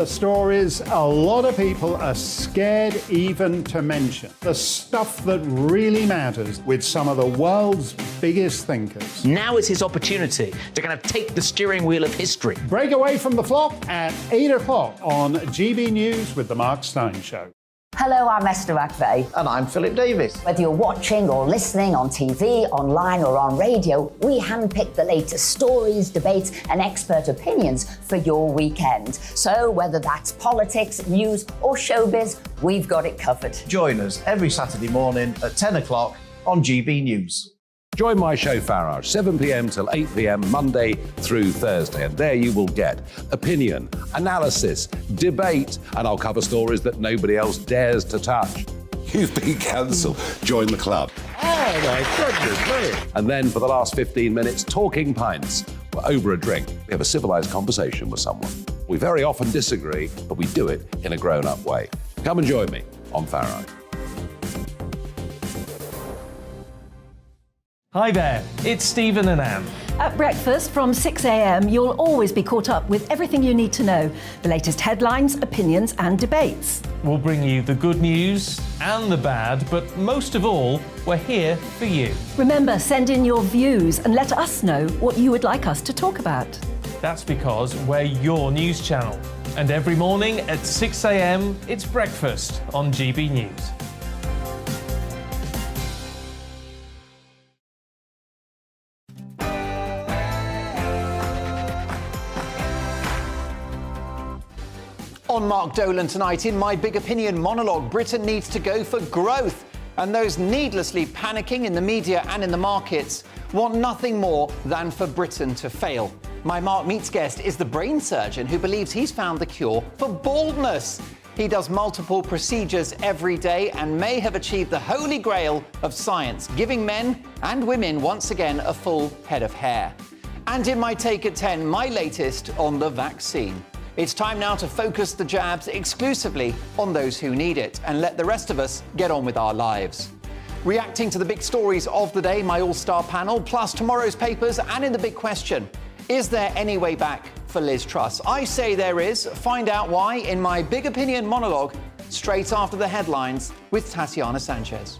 The stories a lot of people are scared even to mention. The stuff that really matters with some of the world's biggest thinkers. Now is his opportunity to kind of take the steering wheel of history. Break away from the flop at 8 o'clock on GB News with The Mark Steyn Show. Hello, I'm Esther McVeigh. And I'm Philip Davis. Whether you're watching or listening on TV, online or on radio, we handpick the latest stories, debates and expert opinions for your weekend. So whether that's politics, news or showbiz, we've got it covered. Join us every Saturday morning at 10 o'clock on GB News. Join my show Farage, 7 p.m. till 8 p.m. Monday through Thursday. And there you will get opinion, analysis, debate, and I'll cover stories that nobody else dares to touch. You've been cancelled. Join the club. Oh my goodness me. And then for the last 15 minutes, talking pints. We're over a drink. We have a civilised conversation with someone. We very often disagree, but we do it in a grown-up way. Come and join me on Farage. Hi there, it's Stephen and Anne. At breakfast from 6 a.m, you'll always be caught up with everything you need to know, the latest headlines, opinions and debates. We'll bring you the good news and the bad, but most of all, we're here for you. Remember, send in your views and let us know what you would like us to talk about. That's because we're your news channel. And every morning at 6 a.m, it's breakfast on GB News. On Mark Dolan tonight, in my big opinion monologue, Britain needs to go for growth. And those needlessly panicking in the media and in the markets want nothing more than for Britain to fail. My Mark Meets guest is the brain surgeon who believes he's found the cure for baldness. He does multiple procedures every day and may have achieved the holy grail of science, giving men and women once again a full head of hair. And in my Take at 10, my latest on the vaccine. It's time now to focus the jabs exclusively on those who need it and let the rest of us get on with our lives. Reacting to the big stories of the day, my all-star panel, plus tomorrow's papers, and in the big question, is there any way back for Liz Truss? I say there is. Find out why in my big opinion monologue, straight after the headlines with Tatiana Sanchez.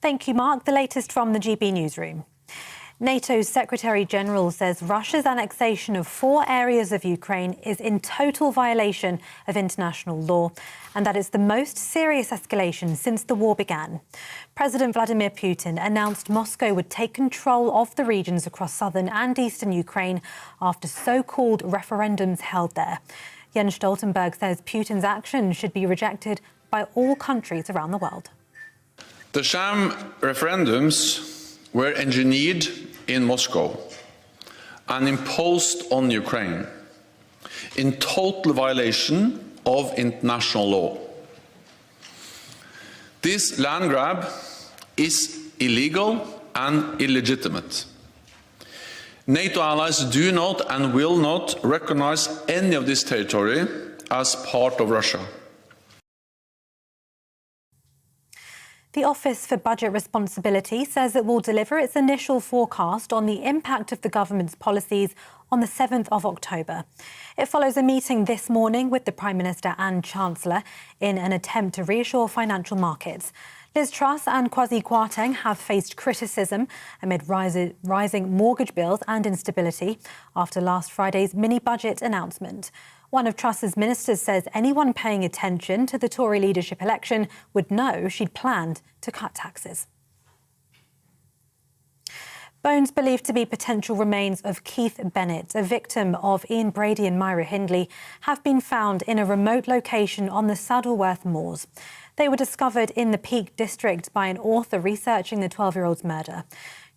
Thank you, Mark. The latest from the GB newsroom. NATO's Secretary-General says Russia's annexation of 4 areas of Ukraine is in total violation of international law and that it's the most serious escalation since the war began. President Vladimir Putin announced Moscow would take control of the regions across southern and eastern Ukraine after so-called referendums held there. Jens Stoltenberg says Putin's action should be rejected by all countries around the world. The sham referendums were engineered in Moscow and imposed on Ukraine in total violation of international law. This land grab is illegal and illegitimate. NATO allies do not and will not recognize any of this territory as part of Russia. The Office for Budget Responsibility says it will deliver its initial forecast on the impact of the government's policies on the 7th of October. It follows a meeting this morning with the Prime Minister and Chancellor in an attempt to reassure financial markets. Liz Truss and Kwasi Kwarteng have faced criticism amid rising mortgage bills and instability after last Friday's mini-budget announcement. One of Truss's ministers says anyone paying attention to the Tory leadership election would know she'd planned to cut taxes. Bones believed to be potential remains of Keith Bennett, a victim of Ian Brady and Myra Hindley, have been found in a remote location on the Saddleworth Moors. They were discovered in the Peak District by an author researching the 12-year-old's murder.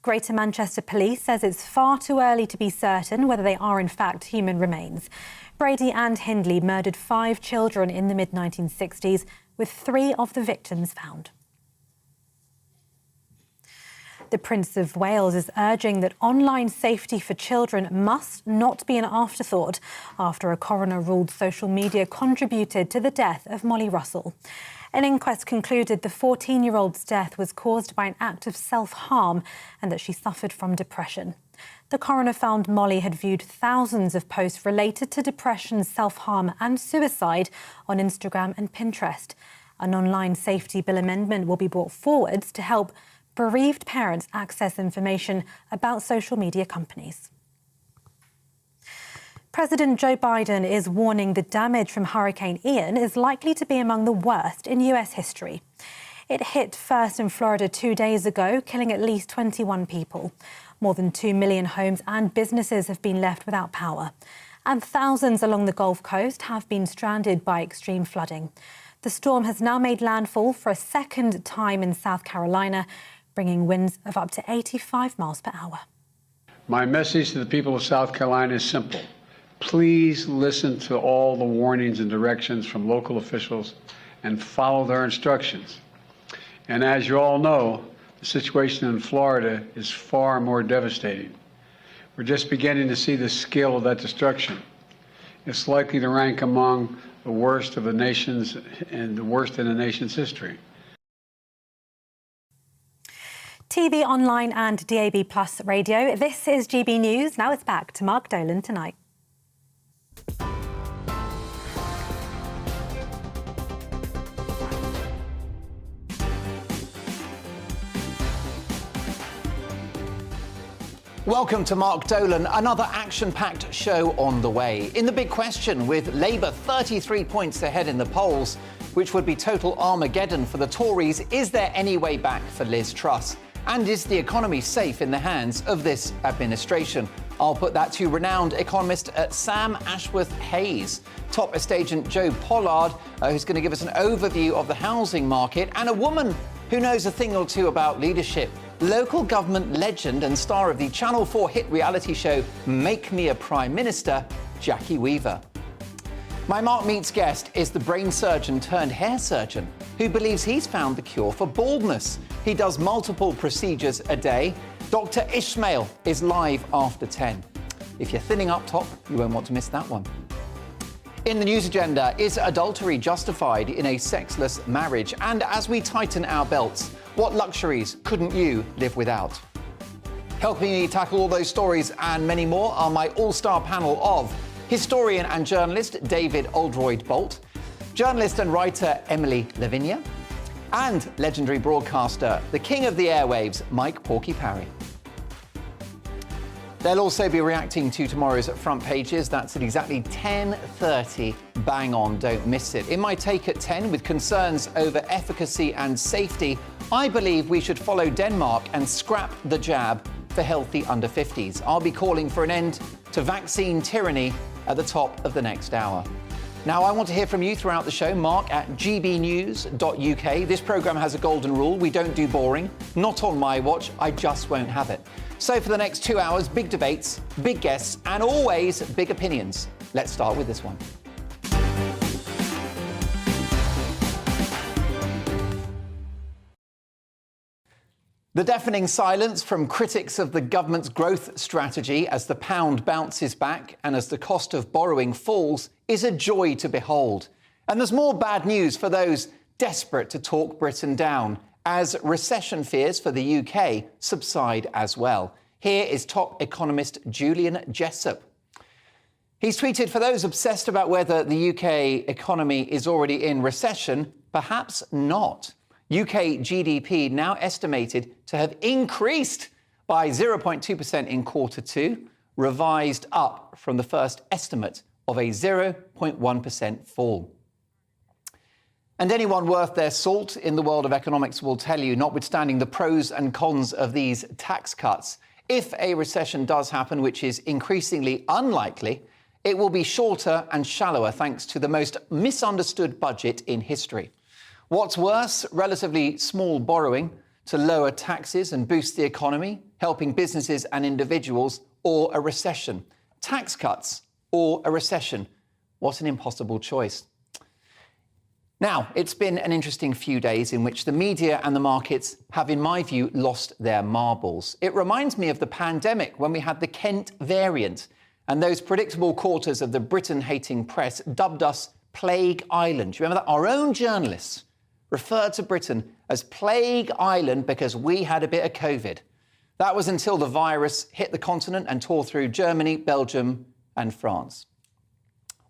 Greater Manchester Police says it's far too early to be certain whether they are in fact human remains. Brady and Hindley murdered 5 children in the mid-1960s, with 3 of the victims found. The Prince of Wales is urging that online safety for children must not be an afterthought after a coroner ruled social media contributed to the death of Molly Russell. An inquest concluded the 14-year-old's death was caused by an act of self-harm and that she suffered from depression. The coroner found Molly had viewed thousands of posts related to depression, self-harm and suicide on Instagram and Pinterest. An online safety bill amendment will be brought forwards to help bereaved parents access information about social media companies. President Joe Biden is warning the damage from Hurricane Ian is likely to be among the worst in US history. It hit first in Florida 2 days ago, killing at least 21 people. More than 2 million homes and businesses have been left without power. And thousands along the Gulf Coast have been stranded by extreme flooding. The storm has now made landfall for a second time in South Carolina, bringing winds of up to 85 miles per hour. My message to the people of South Carolina is simple. Please listen to all the warnings and directions from local officials and follow their instructions. And as you all know, the situation in Florida is far more devastating. We're just beginning to see the scale of that destruction. It's likely to rank among the worst of the nation's and the worst in the nation's history. TV, online and DAB+ radio. This is GB News. Now it's back to Mark Dolan tonight. Welcome to Mark Dolan, another action-packed show on the way. In the big question, with Labour 33 points ahead in the polls, which would be total Armageddon for the Tories, is there any way back for Liz Truss? And is the economy safe in the hands of this administration? I'll put that to renowned economist Sam Ashworth-Hayes, top estate agent Joe Pollard, who's going to give us an overview of the housing market, and a woman who knows a thing or two about leadership. Local government legend and star of the Channel 4 hit reality show Make Me a Prime Minister, Jackie Weaver. My Mark Meets guest is the brain surgeon turned hair surgeon who believes he's found the cure for baldness. He does multiple procedures a day. Dr. Ishmael is live after 10. If you're thinning up top, you won't want to miss that one. In the news agenda, is adultery justified in a sexless marriage? And as we tighten our belts, what luxuries couldn't you live without? Helping me tackle all those stories and many more are my all-star panel of historian and journalist David Oldroyd-Bolt, journalist and writer Emily Lavinia, and legendary broadcaster, the king of the airwaves, Mike Porky Parry. They'll also be reacting to tomorrow's front pages. That's at exactly 10:30. Bang on, don't miss it. In my take at 10, with concerns over efficacy and safety, I believe we should follow Denmark and scrap the jab for healthy under 50s. I'll be calling for an end to vaccine tyranny at the top of the next hour. Now, I want to hear from you throughout the show. Mark at gbnews.uk. This programme has a golden rule. We don't do boring. Not on my watch. I just won't have it. So for the next 2 hours, big debates, big guests, and always big opinions. Let's start with this one. The deafening silence from critics of the government's growth strategy as the pound bounces back and as the cost of borrowing falls is a joy to behold. And there's more bad news for those desperate to talk Britain down as recession fears for the UK subside as well. Here is top economist Julian Jessup. He's tweeted, for those obsessed about whether the UK economy is already in recession, perhaps not. UK GDP now estimated to have increased by 0.2% in Q2, revised up from the first estimate of a 0.1% fall. And anyone worth their salt in the world of economics will tell you, notwithstanding the pros and cons of these tax cuts, if a recession does happen, which is increasingly unlikely, it will be shorter and shallower thanks to the most misunderstood budget in history. What's worse, relatively small borrowing to lower taxes and boost the economy, helping businesses and individuals, or a recession? Tax cuts or a recession? What an impossible choice. Now, it's been an interesting few days in which the media and the markets have, in my view, lost their marbles. It reminds me of the pandemic when we had the Kent variant and those predictable quarters of the Britain-hating press dubbed us Plague Island. Do you remember that? Our own journalists referred to Britain as Plague Island because we had a bit of COVID. That was until the virus hit the continent and tore through Germany, Belgium and France.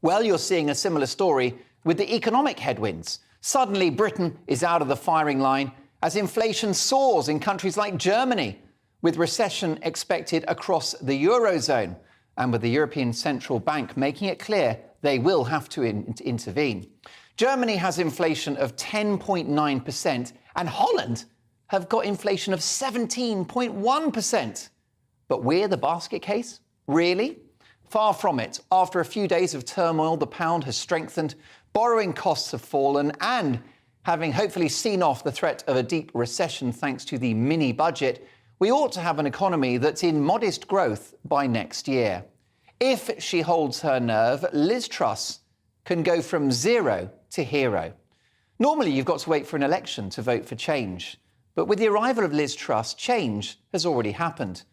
Well, you're seeing a similar story with the economic headwinds. Suddenly, Britain is out of the firing line as inflation soars in countries like Germany, with recession expected across the Eurozone and with the European Central Bank making it clear they will have to intervene. Germany has inflation of 10.9% and Holland have got inflation of 17.1%. But we're the basket case? Really? Far from it. After a few days of turmoil, the pound has strengthened, borrowing costs have fallen, and having hopefully seen off the threat of a deep recession thanks to the mini budget, we ought to have an economy that's in modest growth by next year. If she holds her nerve, Liz Truss can go from zero to hero. Normally, you've got to wait for an election to vote for change. But with the arrival of Liz Truss, change has already happened.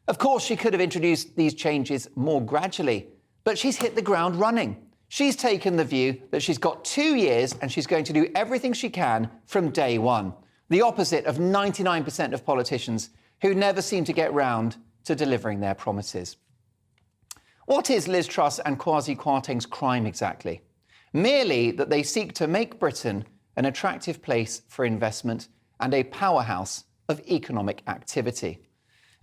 Of course, she could have introduced these changes more gradually, but she's hit the ground running. She's taken the view that she's got 2 years and she's going to do everything she can from day one. The opposite of 99% of politicians who never seem to get round to delivering their promises. What is Liz Truss and Kwasi Kwarteng's crime exactly? Merely that they seek to make Britain an attractive place for investment and a powerhouse of economic activity.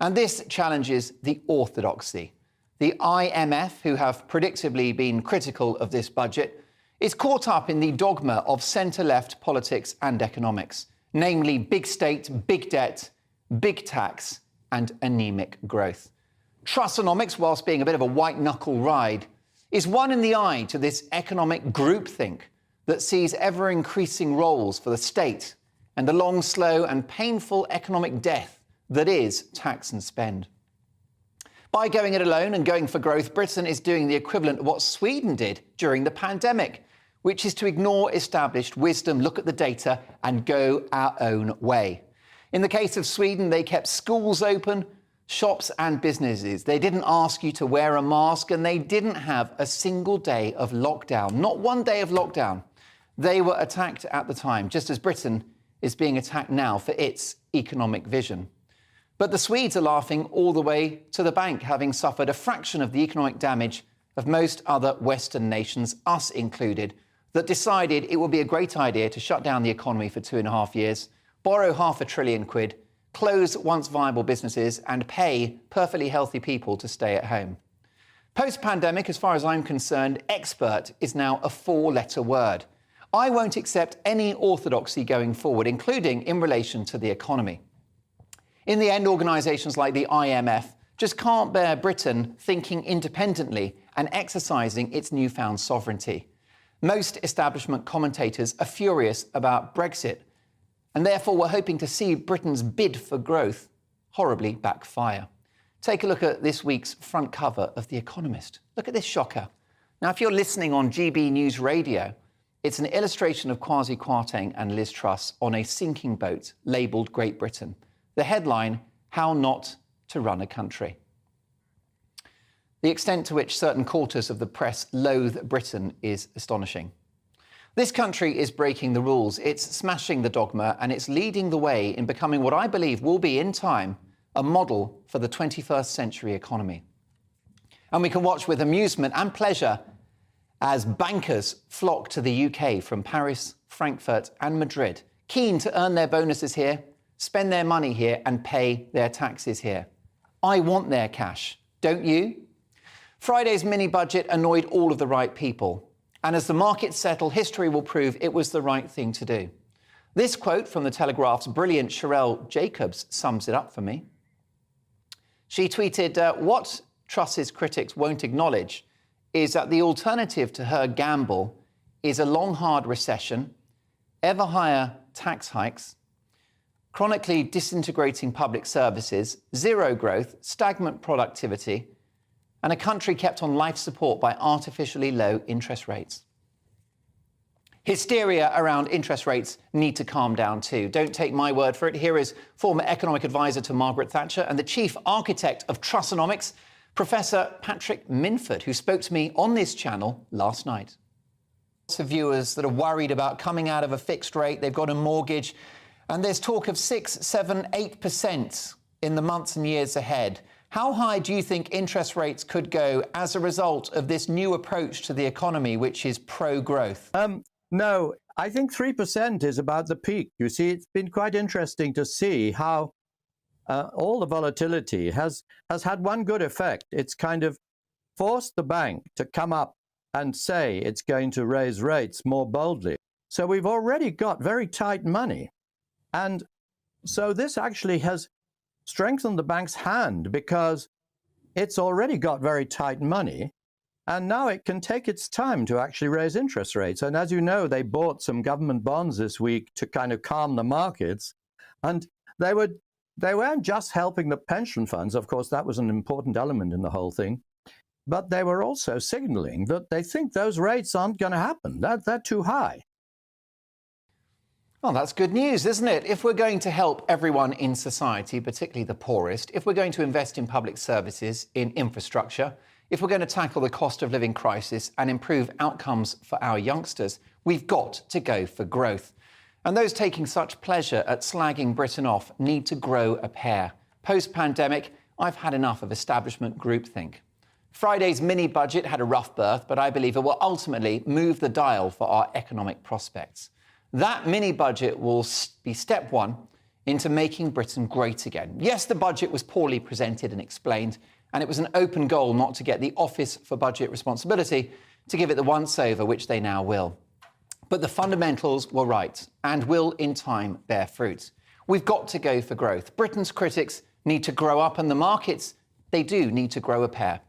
And this challenges the orthodoxy. The IMF, who have predictably been critical of this budget, is caught up in the dogma of centre-left politics and economics, namely big state, big debt, big tax and anaemic growth. Trussonomics, whilst being a bit of a white-knuckle ride, is one in the eye to this economic groupthink that sees ever-increasing roles for the state and the long, slow and painful economic death that is tax and spend. By going it alone and going for growth, Britain is doing the equivalent of what Sweden did during the pandemic, which is to ignore established wisdom, look at the data and go our own way. In the case of Sweden, they kept schools open, shops and businesses. They didn't ask you to wear a mask and they didn't have a single day of lockdown, not one day of lockdown. They were attacked at the time, just as Britain is being attacked now for its economic vision. But the Swedes are laughing all the way to the bank, having suffered a fraction of the economic damage of most other Western nations, us included, that decided it would be a great idea to shut down the economy for 2.5 years, borrow £500 billion, close once viable businesses and pay perfectly healthy people to stay at home. Post-pandemic, as far as I'm concerned, expert is now a 4-letter word. I won't accept any orthodoxy going forward, including in relation to the economy. In the end, organisations like the IMF just can't bear Britain thinking independently and exercising its newfound sovereignty. Most establishment commentators are furious about Brexit and therefore we're hoping to see Britain's bid for growth horribly backfire. Take a look at this week's front cover of The Economist. Look at this shocker. Now, if you're listening on GBNews radio, it's an illustration of Kwasi Kwarteng and Liz Truss on a sinking boat labelled Great Britain. The headline, How Not to Run a Country. The extent to which certain quarters of the press loathe Britain is astonishing. This country is breaking the rules, it's smashing the dogma, and it's leading the way in becoming what I believe will be, in time, a model for the 21st century economy. And we can watch with amusement and pleasure as bankers flock to the UK from Paris, Frankfurt and Madrid, keen to earn their bonuses here, spend their money here and pay their taxes here. I want their cash, don't you? Friday's mini-budget annoyed all of the right people. And as the markets settle, history will prove it was the right thing to do. This quote from The Telegraph's brilliant Sherelle Jacobs sums it up for me. She tweeted, what Truss's critics won't acknowledge is that the alternative to her gamble is a long, hard recession, ever higher tax hikes, chronically disintegrating public services, zero growth, stagnant productivity, and a country kept on life support by artificially low interest rates. Hysteria around interest rates need to calm down too. Don't take my word for it. Here is former economic advisor to Margaret Thatcher and the chief architect of Trussonomics, Professor Patrick Minford, who spoke to me on this channel last night. Lots of viewers that are worried about coming out of a fixed rate. They've got a mortgage, and there's talk of 6, 7, 8% in the months and years ahead. How high do you think interest rates could go as a result of this new approach to the economy, which is pro-growth? No, I think 3% is about the peak. You see, it's been quite interesting to see how all the volatility has had one good effect. It's kind of forced the bank to come up and say it's going to raise rates more boldly. So we've already got very tight money. And so this actually has strengthened the bank's hand because it's already got very tight money. And now it can take its time to actually raise interest rates. And as you know, they bought some government bonds this week to kind of calm the markets. And they weren't just helping the pension funds. Of course, that was an important element in the whole thing. But they were also signaling that they think those rates aren't going to happen. They're too high. Well, that's good news, isn't it? If we're going to help everyone in society, particularly the poorest, if we're going to invest in public services, in infrastructure, if we're going to tackle the cost of living crisis and improve outcomes for our youngsters, we've got to go for growth. And those taking such pleasure at slagging Britain off need to grow a pair. Post-pandemic, I've had enough of establishment groupthink. Friday's mini-budget had a rough birth, but I believe it will ultimately move the dial for our economic prospects. That mini-budget will be step one into making Britain great again. Yes, the budget was poorly presented and explained, and it was an open goal not to get the Office for Budget Responsibility to give it the once-over, which they now will. But the fundamentals were right and will, in time, bear fruit. We've got to go for growth. Britain's critics need to grow up, and the markets, they do need to grow a pair.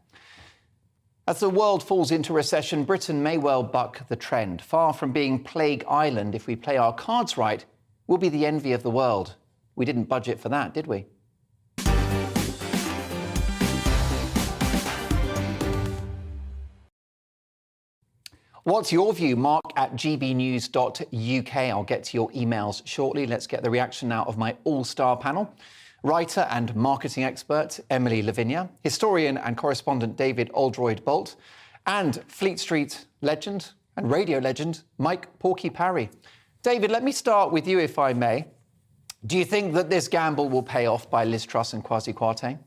As the world falls into recession, Britain may well buck the trend. Far from being Plague Island, if we play our cards right, we'll be the envy of the world. We didn't budget for that, did we? What's your view? Mark at gbnews.uk. I'll get to your emails shortly. Let's get the reaction now of my all-star panel. Writer and marketing expert Emily Lavinia, historian and correspondent David Oldroyd-Bolt, and Fleet Street legend and radio legend Mike Porky Parry. David, let me start with you, if I may. Do you think that this gamble will pay off by Liz Truss and Kwasi Kwarteng?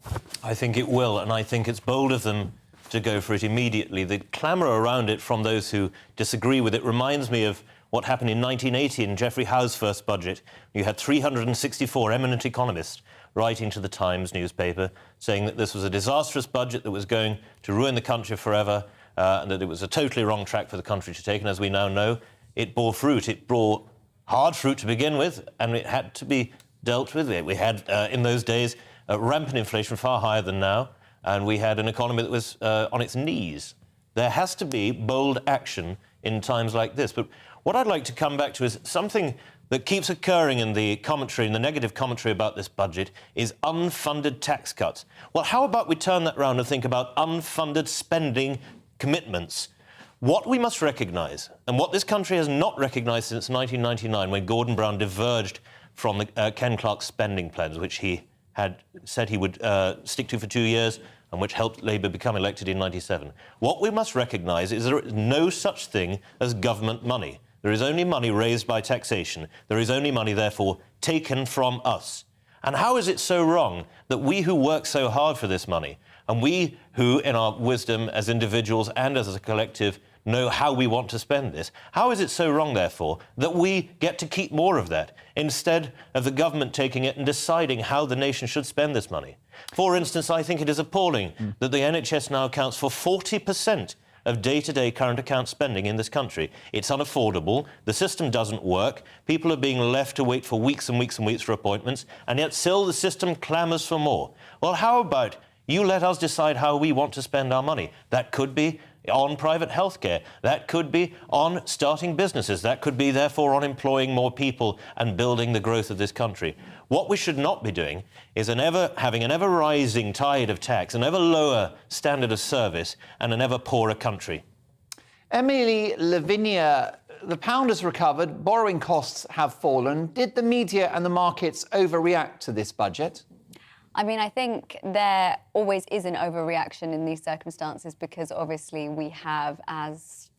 I think it will, and I think it's bold of them to go for it immediately. The clamour around it from those who disagree with it reminds me of what happened in 1980 in Geoffrey Howe's first budget. You had 364 eminent economists writing to the Times newspaper saying that this was a disastrous budget that was going to ruin the country forever, and that it was a totally wrong track for the country to take. And as we now know, it bore fruit. It bore hard fruit to begin with, and it had to be dealt with. We had, in those days, rampant inflation, far higher than now, and we had an economy that was on its knees. There has to be bold action in times like this. But what I'd like to come back to is something that keeps occurring in the commentary, in the negative commentary about this budget, is unfunded tax cuts. Well, how about we turn that round and think about unfunded spending commitments? What we must recognise, and what this country has not recognised since 1999, when Gordon Brown diverged from the Ken Clarke's spending plans, which he had said he would stick to for 2 years, and which helped Labour become elected in 97. What we must recognise is there is no such thing as government money. There is only money raised by taxation. There is only money, therefore, taken from us. And how is it so wrong that we who work so hard for this money, and we who, in our wisdom as individuals and as a collective, know how we want to spend this, how is it so wrong, therefore, that we get to keep more of that, instead of the government taking it and deciding how the nation should spend this money? For instance, I think it is appalling that the NHS now accounts for 40% of day-to-day current account spending in this country. It's unaffordable, the system doesn't work, people are being left to wait for weeks and weeks and weeks for appointments, and yet still the system clamours for more. Well, how about you let us decide how we want to spend our money? That could be on private healthcare, that could be on starting businesses, that could be, therefore, on employing more people and building the growth of this country. What we should not be doing is having an ever-rising tide of tax, an ever-lower standard of service, and an ever-poorer country. Emily Lavinia, the pound has recovered, borrowing costs have fallen. Did the media and the markets overreact to this budget? I mean, I think there always is an overreaction in these circumstances because obviously we have, as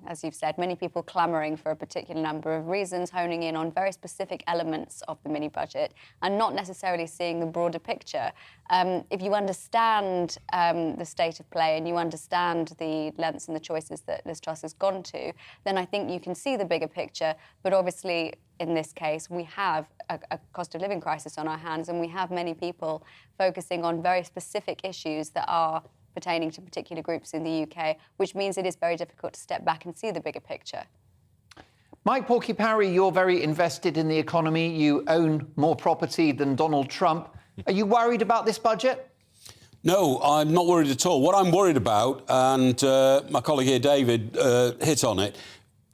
as you've said, many people clamouring for a particular number of reasons, honing in on very specific elements of the mini-budget and not necessarily seeing the broader picture. If you understand the state of play and you understand the lengths and the choices that Liz Truss has gone to, then I think you can see the bigger picture. But obviously, in this case, we have a cost of living crisis on our hands, and we have many people focusing on very specific issues that are pertaining to particular groups in the UK, which means it is very difficult to step back and see the bigger picture. Mike Porky-Parry, you're very invested in the economy. You own more property than Donald Trump. Are you worried about this budget? No, I'm not worried at all. What I'm worried about, and my colleague here, David, hit on it,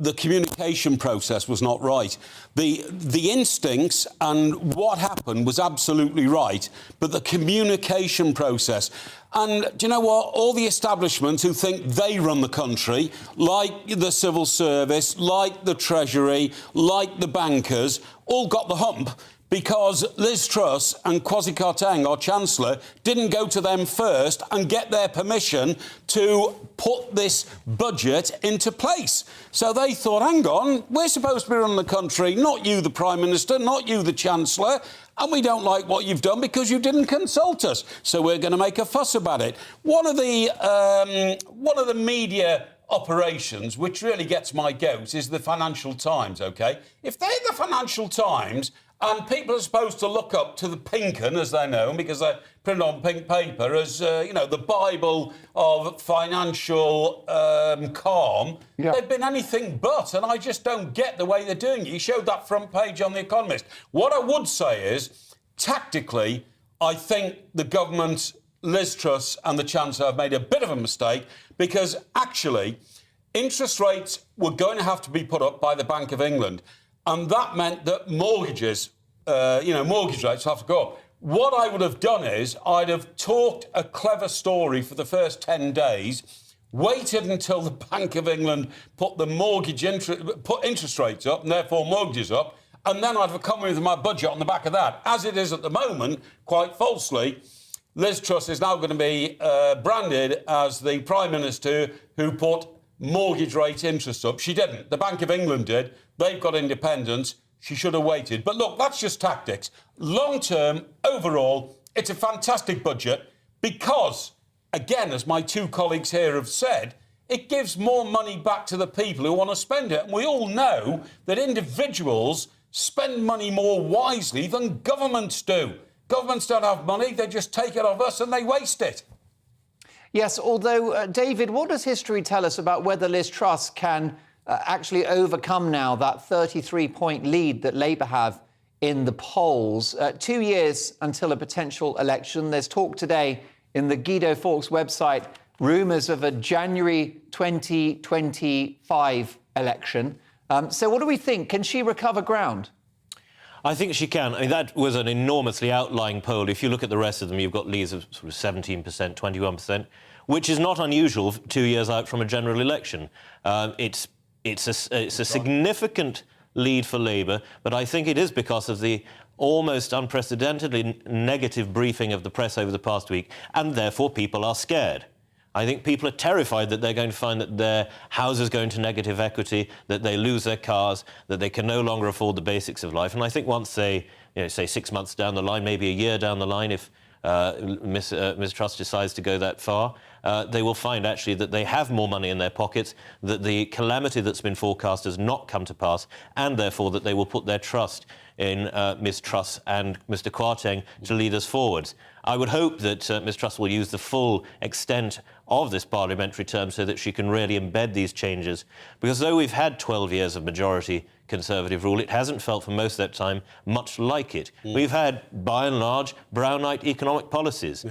the communication process was not right. The instincts and what happened was absolutely right, but the communication process. And do you know what? All the establishments who think they run the country, like the civil service, like the Treasury, like the bankers, all got the hump because Liz Truss and Kwasi Kwarteng, our Chancellor, didn't go to them first and get their permission to put this budget into place. So they thought, hang on, we're supposed to be running the country, not you, the Prime Minister, not you, the Chancellor, and we don't like what you've done because you didn't consult us. So we're going to make a fuss about it. One of the media operations which really gets my goat is the Financial Times, OK? If they're the Financial Times and people are supposed to look up to the pink 'un, as they know, because they're printed on pink paper, as, the Bible of financial calm, they've been anything but, and I just don't get the way they're doing it. You showed that front page on The Economist. What I would say is, tactically, I think the government, Liz Truss and the Chancellor have made a bit of a mistake because, actually, interest rates were going to have to be put up by the Bank of England. And that meant that mortgages, mortgage rates have to go up. What I would have done is I'd have talked a clever story for the first 10 days, waited until the Bank of England put interest rates up and therefore mortgages up, and then I'd have come with my budget on the back of that. As it is at the moment, quite falsely, Liz Truss is now going to be branded as the Prime Minister who put mortgage rate interest up. She didn't. The Bank of England did. They've got independence. She should have waited. But look, that's just tactics. Long term, overall, it's a fantastic budget because, again, as my two colleagues here have said, it gives more money back to the people who want to spend it. And we all know that individuals spend money more wisely than governments do. Governments don't have money. They just take it off us and they waste it. Yes, although, David, what does history tell us about whether Liz Truss can actually overcome now that 33-point lead that Labour have in the polls? 2 years until a potential election. There's talk today in the Guido Fawkes website, rumours of a January 2025 election. So what do we think? Can she recover ground? I think she can. I mean, that was an enormously outlying poll. If you look at the rest of them, you've got leads of sort of 17%, 21%, which is not unusual 2 years out from a general election. It's a significant lead for Labour, but I think it is because of the almost unprecedentedly negative briefing of the press over the past week, and therefore people are scared. I think people are terrified that they're going to find that their houses go into negative equity, that they lose their cars, that they can no longer afford the basics of life. And I think once they, say 6 months down the line, maybe a year down the line, if Ms Truss decides to go that far, they will find actually that they have more money in their pockets, that the calamity that's been forecast has not come to pass, and therefore that they will put their trust in Ms Truss and Mr Kwarteng to lead us forwards. I would hope that Ms Truss will use the full extent of this parliamentary term so that she can really embed these changes, because though we've had 12 years of majority Conservative rule, it hasn't felt for most of that time much like it. We've had, by and large, Brownite economic policies.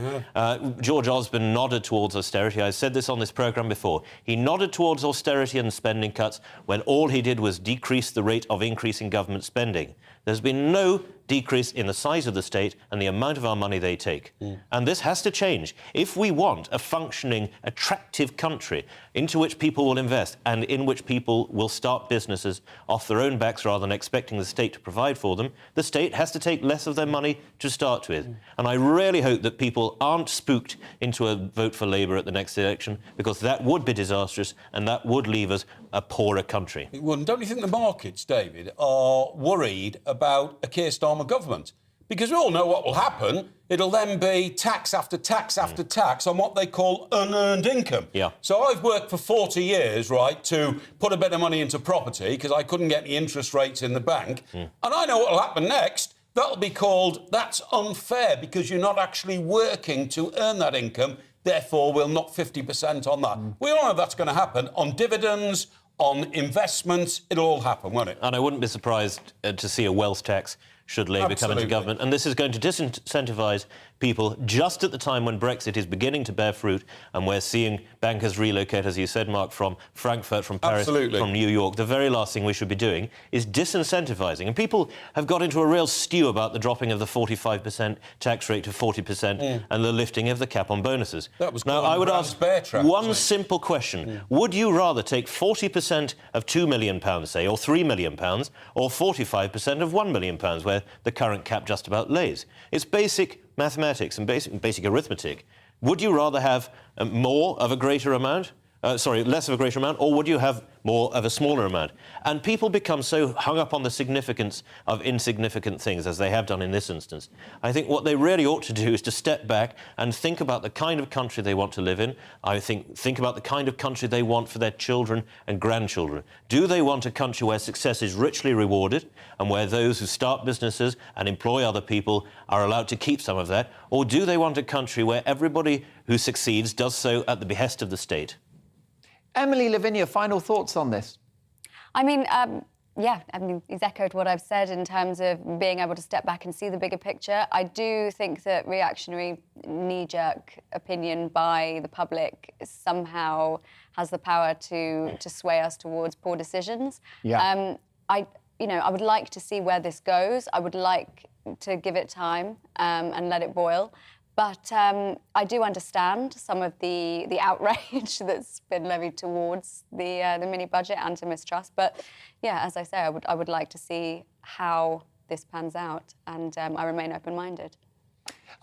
George Osborne nodded towards austerity. I said this on this programme before. He nodded towards austerity and spending cuts when all he did was decrease the rate of increasing government spending. There's been no decrease in the size of the state and the amount of our money they take. And this has to change. If we want a functioning, attractive country into which people will invest and in which people will start businesses off their own backs rather than expecting the state to provide for them, the state has to take less of their money to start with. And I really hope that people aren't spooked into a vote for Labour at the next election, because that would be disastrous and that would leave us a poorer country. It wouldn't. Don't you think the markets, David, are worried about a Keir Starmer government? Because we all know what will happen. It'll then be tax after tax after tax on what they call unearned income. Yeah. So I've worked for 40 years, right, to put a bit of money into property because I couldn't get the interest rates in the bank. And I know what will happen next. That'll be called, that's unfair because you're not actually working to earn that income. Therefore, we'll knock 50% on that. We all know that's going to happen on dividends, on investments. It'll all happen, won't it? And I wouldn't be surprised to see a wealth tax should Labour come into government. And this is going to disincentivise people just at the time when Brexit is beginning to bear fruit and we're seeing bankers relocate, as you said, Mark, from Frankfurt, from Paris, from New York. The very last thing we should be doing is disincentivising. And people have got into a real stew about the dropping of the 45% tax rate to 40% and the lifting of the cap on bonuses. That was now, I would ask one simple question. Would you rather take 40% of £2 million, say, or £3 million, or 45% of £1 million, where the current cap just about lays? It's basic mathematics and basic arithmetic. Would you rather have more of a greater amount? Less of a greater amount, or would you have more of a smaller amount? And people become so hung up on the significance of insignificant things, as they have done in this instance. I think what they really ought to do is to step back and think about the kind of country they want to live in. I think about the kind of country they want for their children and grandchildren. Do they want a country where success is richly rewarded and where those who start businesses and employ other people are allowed to keep some of that? Or do they want a country where everybody who succeeds does so at the behest of the state? Emily, Lavinia, final thoughts on this? I mean, he's echoed what I've said in terms of being able to step back and see the bigger picture. I do think that reactionary, knee-jerk opinion by the public somehow has the power to sway us towards poor decisions. Yeah. I would like to see where this goes. I would like to give it time and let it boil. But I do understand some of the outrage that's been levied towards the mini-budget and to mistrust. But, yeah, as I say, I would like to see how this pans out, and I remain open-minded.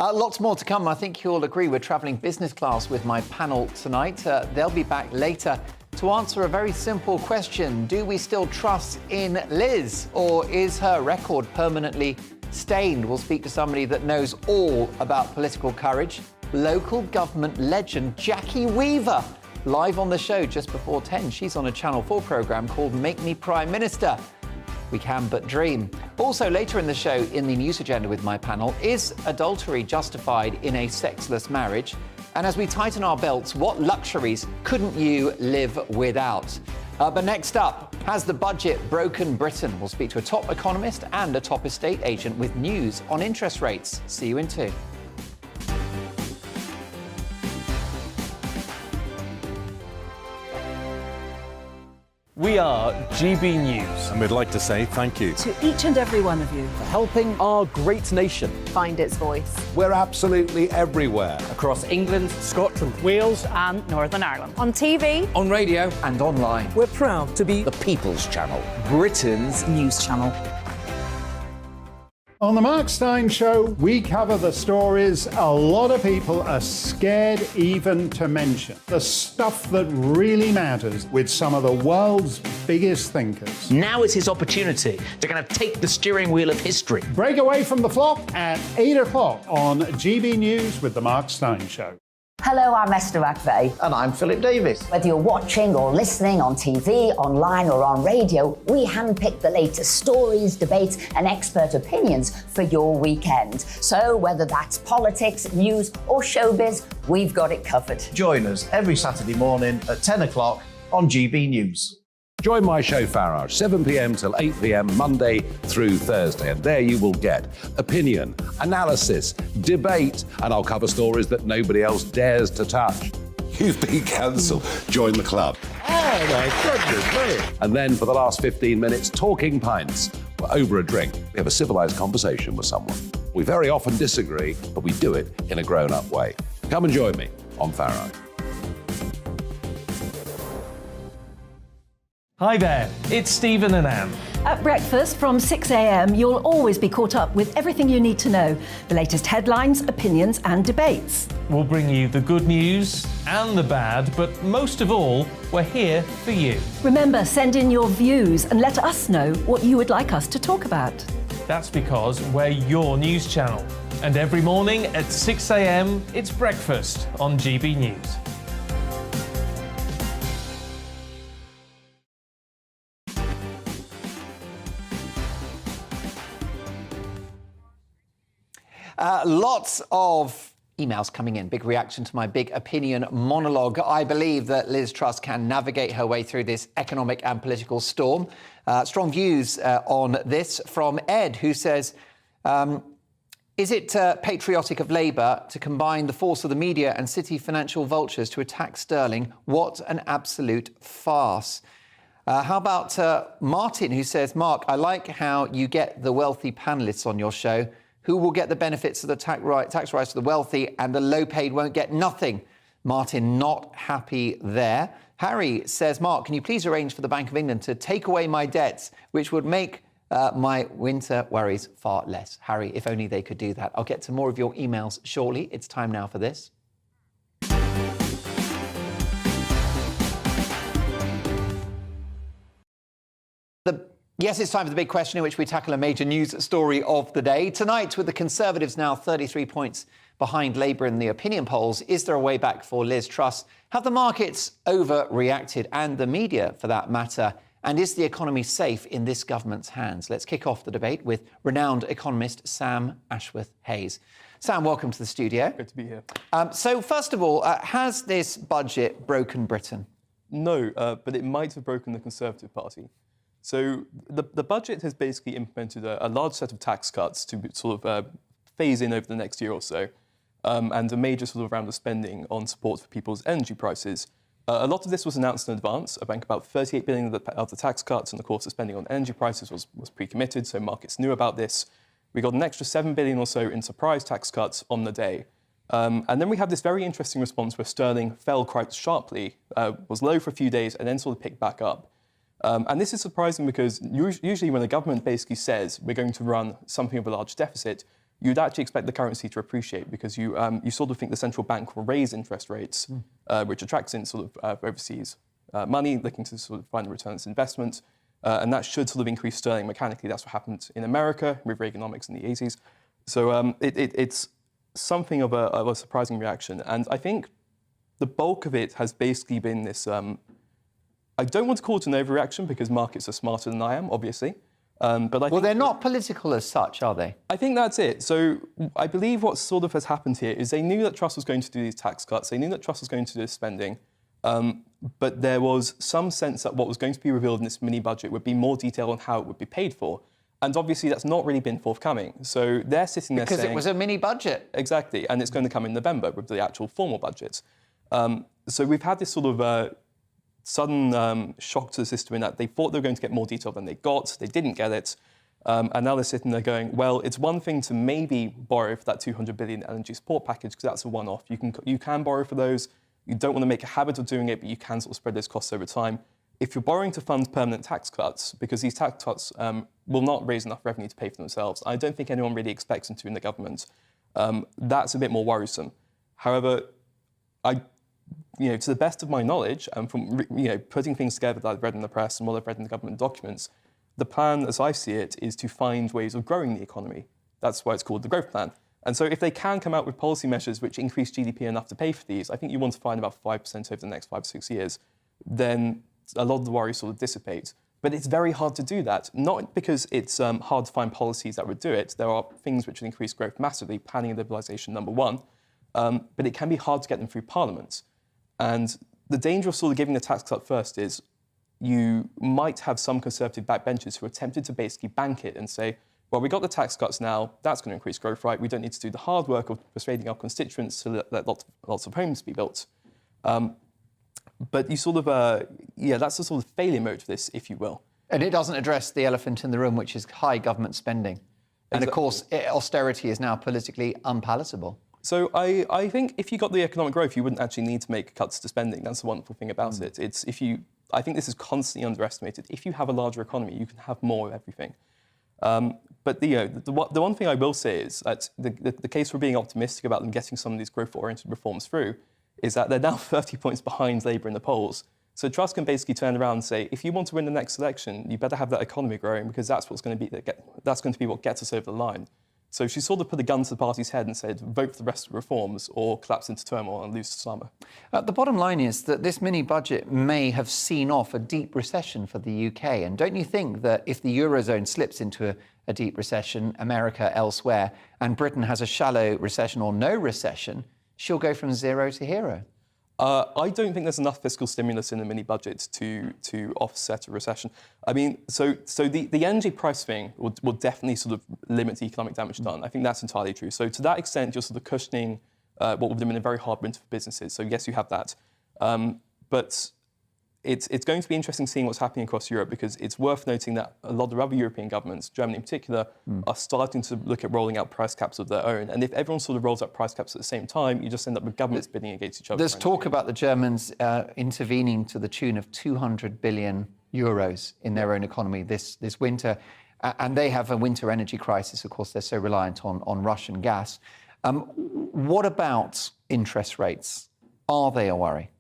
Lots more to come. I think you'll agree we're travelling business class with my panel tonight. They'll be back later to answer a very simple question. Do we still trust in Liz, or is her record permanently stained? We'll speak to somebody that knows all about political courage. Local government legend Jackie Weaver, live on the show just before 10. She's on a Channel 4 programme called Make Me Prime Minister. We can but dream. Also, later in the show, in the news agenda with my panel, is adultery justified in a sexless marriage? And as we tighten our belts, what luxuries couldn't you live without? But next up, has the budget broken Britain? We'll speak to a top economist and a top estate agent with news on interest rates. See you in 2. We are GB News. And we'd like to say thank you To each and every one of you. for helping our great nation find its voice. We're absolutely everywhere. across England, Scotland, Wales and Northern Ireland. On TV, on radio, and online. We're proud to be The People's Channel. Britain's news channel. On the Mark Steyn Show, we cover the stories a lot of people are scared even to mention. The stuff that really matters with some of the world's biggest thinkers. Now is his opportunity to kind of take the steering wheel of history. Break away from the flock at 8 o'clock on GB News with the Mark Steyn Show. Hello, I'm Esther McVeigh. And I'm Philip Davis. Whether you're watching or listening on TV, online or on radio, we handpick the latest stories, debates and expert opinions for your weekend. So whether that's politics, news or showbiz, we've got it covered. Join us every Saturday morning at 10 o'clock on GB News. Join my show Farage, 7 p.m. till 8 p.m. Monday through Thursday. And there you will get opinion, analysis, debate, and I'll cover stories that nobody else dares to touch. You've been cancelled. Join the club. Oh my goodness me. And then for the last 15 minutes, Talking Pints. We're over a drink. We have a civilized conversation with someone. We very often disagree, but we do it in a grown-up way. Come and join me on Farrow. Hi there, it's Stephen and Anne. At breakfast from 6 a.m, you'll always be caught up with everything you need to know, the latest headlines, opinions and debates. We'll bring you the good news and the bad, but most of all, we're here for you. Remember, send in your views and let us know what you would like us to talk about. That's because we're your news channel. And every morning at 6 a.m, it's breakfast on GB News. Lots of emails coming in. Big reaction to my big opinion monologue. I believe that Liz Truss can navigate her way through this economic and political storm. Strong views on this from Ed, who says, is it patriotic of Labour to combine the force of the media and city financial vultures to attack sterling? What an absolute farce. How about Martin, who says, Mark, I like how you get the wealthy panellists on your show. Who will get the benefits of the tax rise to the wealthy and the low-paid won't get nothing? Martin, not happy there. Harry says, Mark, can you please arrange for the Bank of England to take away my debts, which would make my winter worries far less? Harry, if only they could do that. I'll get to more of your emails shortly. It's time now for this. Yes, it's time for the big question in which we tackle a major news story of the day. Tonight, with the Conservatives now 33 points behind Labour in the opinion polls, is there a way back for Liz Truss? Have the markets overreacted, and the media for that matter? And is the economy safe in this government's hands? Let's kick off the debate with renowned economist Sam Ashworth-Hayes. Sam, welcome to the studio. Good to be here. So first of all, has this budget broken Britain? No, but it might have broken the Conservative Party. So the budget has basically implemented a large set of tax cuts to sort of phase in over the next year or so, and a major sort of round of spending on support for people's energy prices. A lot of this was announced in advance. I think about 38 billion of the tax cuts and, of course, the spending on energy prices was pre-committed, so markets knew about this. We got an extra 7 billion or so in surprise tax cuts on the day. And then we have this very interesting response where sterling fell quite sharply, was low for a few days, and then sort of picked back up. And this is surprising because usually when the government basically says we're going to run something of a large deficit, you'd actually expect the currency to appreciate because you sort of think the central bank will raise interest rates, which attracts in sort of overseas money, looking to sort of find a return on its investment. And that should sort of increase sterling mechanically. That's what happened in America with Reaganomics in the 80s. So it's something of a surprising reaction. And I think the bulk of it has basically been this... I don't want to call it an overreaction because markets are smarter than I am, obviously. But I think they're not political as such, are they? I think that's it. So I believe what sort of has happened here is they knew that Truss was going to do these tax cuts. They knew that Truss was going to do this spending. But there was some sense that what was going to be revealed in this mini budget would be more detail on how it would be paid for. And obviously that's not really been forthcoming. So they're sitting there saying... Because it was a mini budget. Exactly. And it's going to come in November with the actual formal budget. So we've had this sort of... sudden shock to the system in that they thought they were going to get more detail than they got. They didn't get it. And now they're sitting there going, well, it's one thing to maybe borrow for that 200 billion LNG support package because that's a one-off. You can borrow for those. You don't want to make a habit of doing it, but you can sort of spread those costs over time. If you're borrowing to fund permanent tax cuts, because these tax cuts will not raise enough revenue to pay for themselves, I don't think anyone really expects them to in the government. That's a bit more worrisome. However, to the best of my knowledge, and from putting things together that I've read in the press and what I've read in the government documents, the plan, as I see it, is to find ways of growing the economy. That's why it's called the growth plan. And so if they can come out with policy measures which increase GDP enough to pay for these, I think you want to find about 5% over the next 5 or 6 years, then a lot of the worries sort of dissipate. But it's very hard to do that, not because it's hard to find policies that would do it. There are things which would increase growth massively, planning and liberalisation, number one, but it can be hard to get them through Parliament. And the danger of sort of giving the tax cut first is you might have some Conservative backbenchers who are tempted to basically bank it and say, well, we got the tax cuts now, that's going to increase growth, right? We don't need to do the hard work of persuading our constituents to let lots of homes be built. But you sort of, that's the sort of failure mode for this, if you will. And it doesn't address the elephant in the room, which is high government spending. And of course, austerity is now politically unpalatable. So I think if you got the economic growth, you wouldn't actually need to make cuts to spending. That's the wonderful thing about it. I think this is constantly underestimated. If you have a larger economy, you can have more of everything. But the one thing I will say is that the case for being optimistic about them getting some of these growth-oriented reforms through is that they're now 30 points behind Labour in the polls. So Truss can basically turn around and say, if you want to win the next election, you better have that economy growing because that's going to be what gets us over the line. So she sort of put a gun to the party's head and said, vote for the rest of the reforms or collapse into turmoil and lose to summer. The bottom line is that this mini-budget may have seen off a deep recession for the UK. And don't you think that if the Eurozone slips into a deep recession, America elsewhere, and Britain has a shallow recession or no recession, she'll go from zero to hero? I don't think there's enough fiscal stimulus in the mini-budget to offset a recession. I mean, so the energy price thing will definitely sort of limit the economic damage done. I think that's entirely true. So to that extent, you're sort of cushioning what would have been a very hard winter for businesses. So yes, you have that. But it's going to be interesting seeing what's happening across Europe because it's worth noting that a lot of other European governments, Germany in particular, are starting to look at rolling out price caps of their own. And if everyone sort of rolls out price caps at the same time, you just end up with governments bidding against each other. There's talk about the Germans intervening to the tune of 200 billion euros in their own economy this winter. And they have a winter energy crisis. Of course, they're so reliant on Russian gas. What about interest rates? Are they a worry?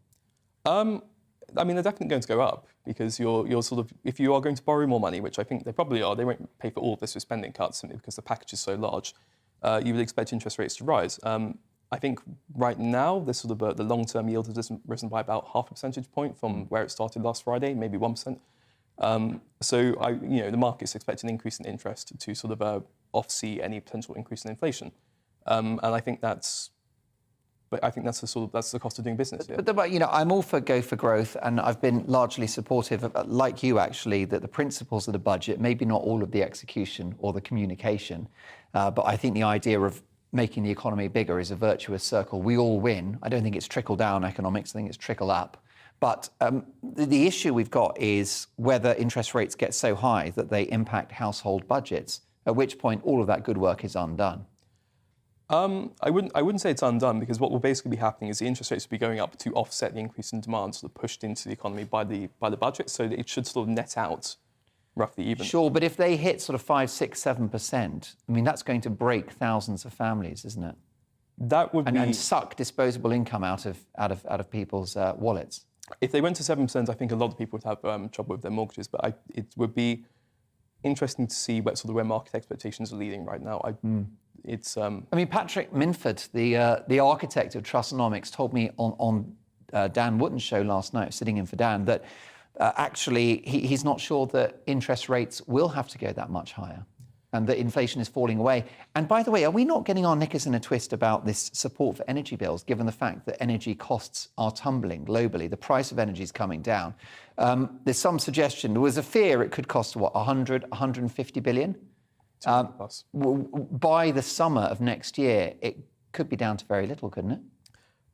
I mean, they're definitely going to go up because you're sort of, if you are going to borrow more money, which I think they probably are, they won't pay for all of this with spending cuts simply because the package is so large. You would expect interest rates to rise. I think right now, this sort of the long-term yield has risen by about half a percentage point from where it started last Friday, maybe 1%. So the market's expecting an increase in interest to sort of offset any potential increase in inflation, and I think that's. But I think that's the cost of doing business. Yeah. But I'm all for go for growth, and I've been largely supportive, like you actually, that the principles of the budget, maybe not all of the execution or the communication, but I think the idea of making the economy bigger is a virtuous circle. We all win. I don't think it's trickle-down economics. I think it's trickle-up. But the issue we've got is whether interest rates get so high that they impact household budgets, at which point all of that good work is undone. I wouldn't say it's undone because what will basically be happening is the interest rates will be going up to offset the increase in demand sort of pushed into the economy by the budget, so that it should sort of net out roughly even. Sure, but if they hit sort of 5, 6, 7%, I mean that's going to break thousands of families, isn't it? That would and suck disposable income out of people's wallets. If they went to 7%, I think a lot of people would have trouble with their mortgages, but it would be interesting to see where market expectations are leading right now. I mean, Patrick Minford, the architect of Trussonomics, told me on Dan Wootton's show last night, sitting in for Dan, that actually he's not sure that interest rates will have to go that much higher and that inflation is falling away. And by the way, are we not getting our knickers in a twist about this support for energy bills, given the fact that energy costs are tumbling globally? The price of energy is coming down. There's some suggestion, there was a fear it could cost, 100, 150 billion? By the summer of next year, it could be down to very little, couldn't it?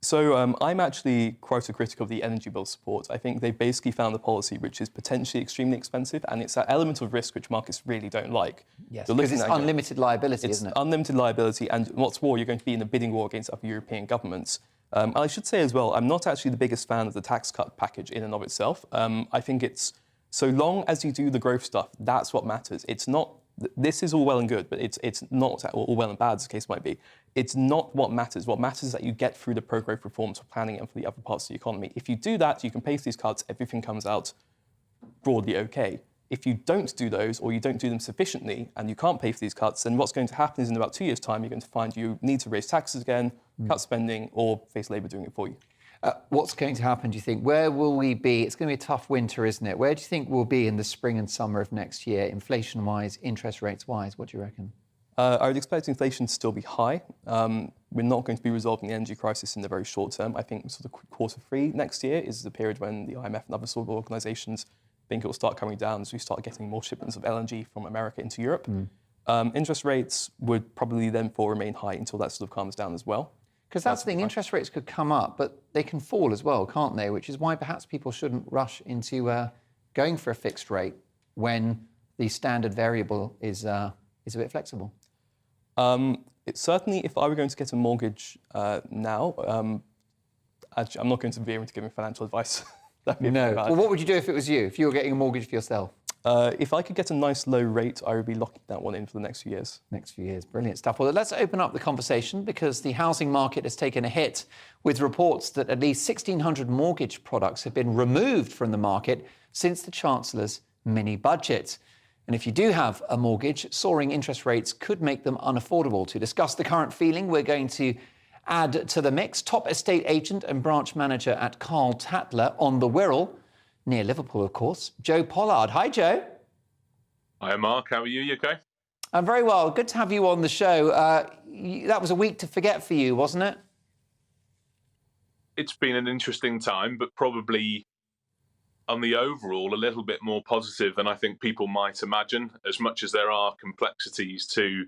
So I'm actually quite a critic of the energy bill support. I think they've basically found a policy which is potentially extremely expensive, and it's that element of risk which markets really don't like. Yes, because it's unlimited liability, isn't it? It's unlimited liability, and what's more, you're going to be in a bidding war against other European governments. And I should say as well, I'm not actually the biggest fan of the tax cut package in and of itself. I think it's, so long as you do the growth stuff, that's what matters. It's not, this is all well and good, but it's not all well and bad, as the case might be. It's not what matters. What matters is that you get through the pro-growth reforms for planning and for the other parts of the economy. If you do that, you can pay for these cuts, everything comes out broadly okay. If you don't do those, or you don't do them sufficiently, and you can't pay for these cuts, then what's going to happen is in about 2 years' time, you're going to find you need to raise taxes again, cut spending, or face Labour doing it for you. What's going to happen, do you think? Where will we be? It's going to be a tough winter, isn't it? Where do you think we'll be in the spring and summer of next year, inflation-wise, interest rates-wise? What do you reckon? I would expect inflation to still be high. We're not going to be resolving the energy crisis in the very short term. I think sort of Q3 next year is the period when the IMF and other sort of organisations think it will start coming down as we start getting more shipments of LNG from America into Europe. Interest rates would probably then remain high until that sort of calms down as well. Because that's the thing, interest rates could come up, but they can fall as well, can't they? Which is why perhaps people shouldn't rush into going for a fixed rate when the standard variable is a bit flexible? It's certainly, if I were going to get a mortgage now, actually, I'm not going to be able to give you financial advice. No. Well, what would you do if it was you, if you were getting a mortgage for yourself? If I could get a nice low rate, I would be locking that one in for the next few years. Next few years, brilliant stuff. Well, let's open up the conversation because the housing market has taken a hit with reports that at least 1,600 mortgage products have been removed from the market since the Chancellor's mini-budget. And if you do have a mortgage, soaring interest rates could make them unaffordable. To discuss the current feeling, we're going to add to the mix top estate agent and branch manager at Carl Tatler on the Wirral, near Liverpool, of course, Joe Pollard. Hi, Joe. Hi, Mark. How are you? You okay? I'm very well. Good to have you on the show. That was a week to forget for you, wasn't it? It's been an interesting time, but probably on the overall a little bit more positive than I think people might imagine, as much as there are complexities to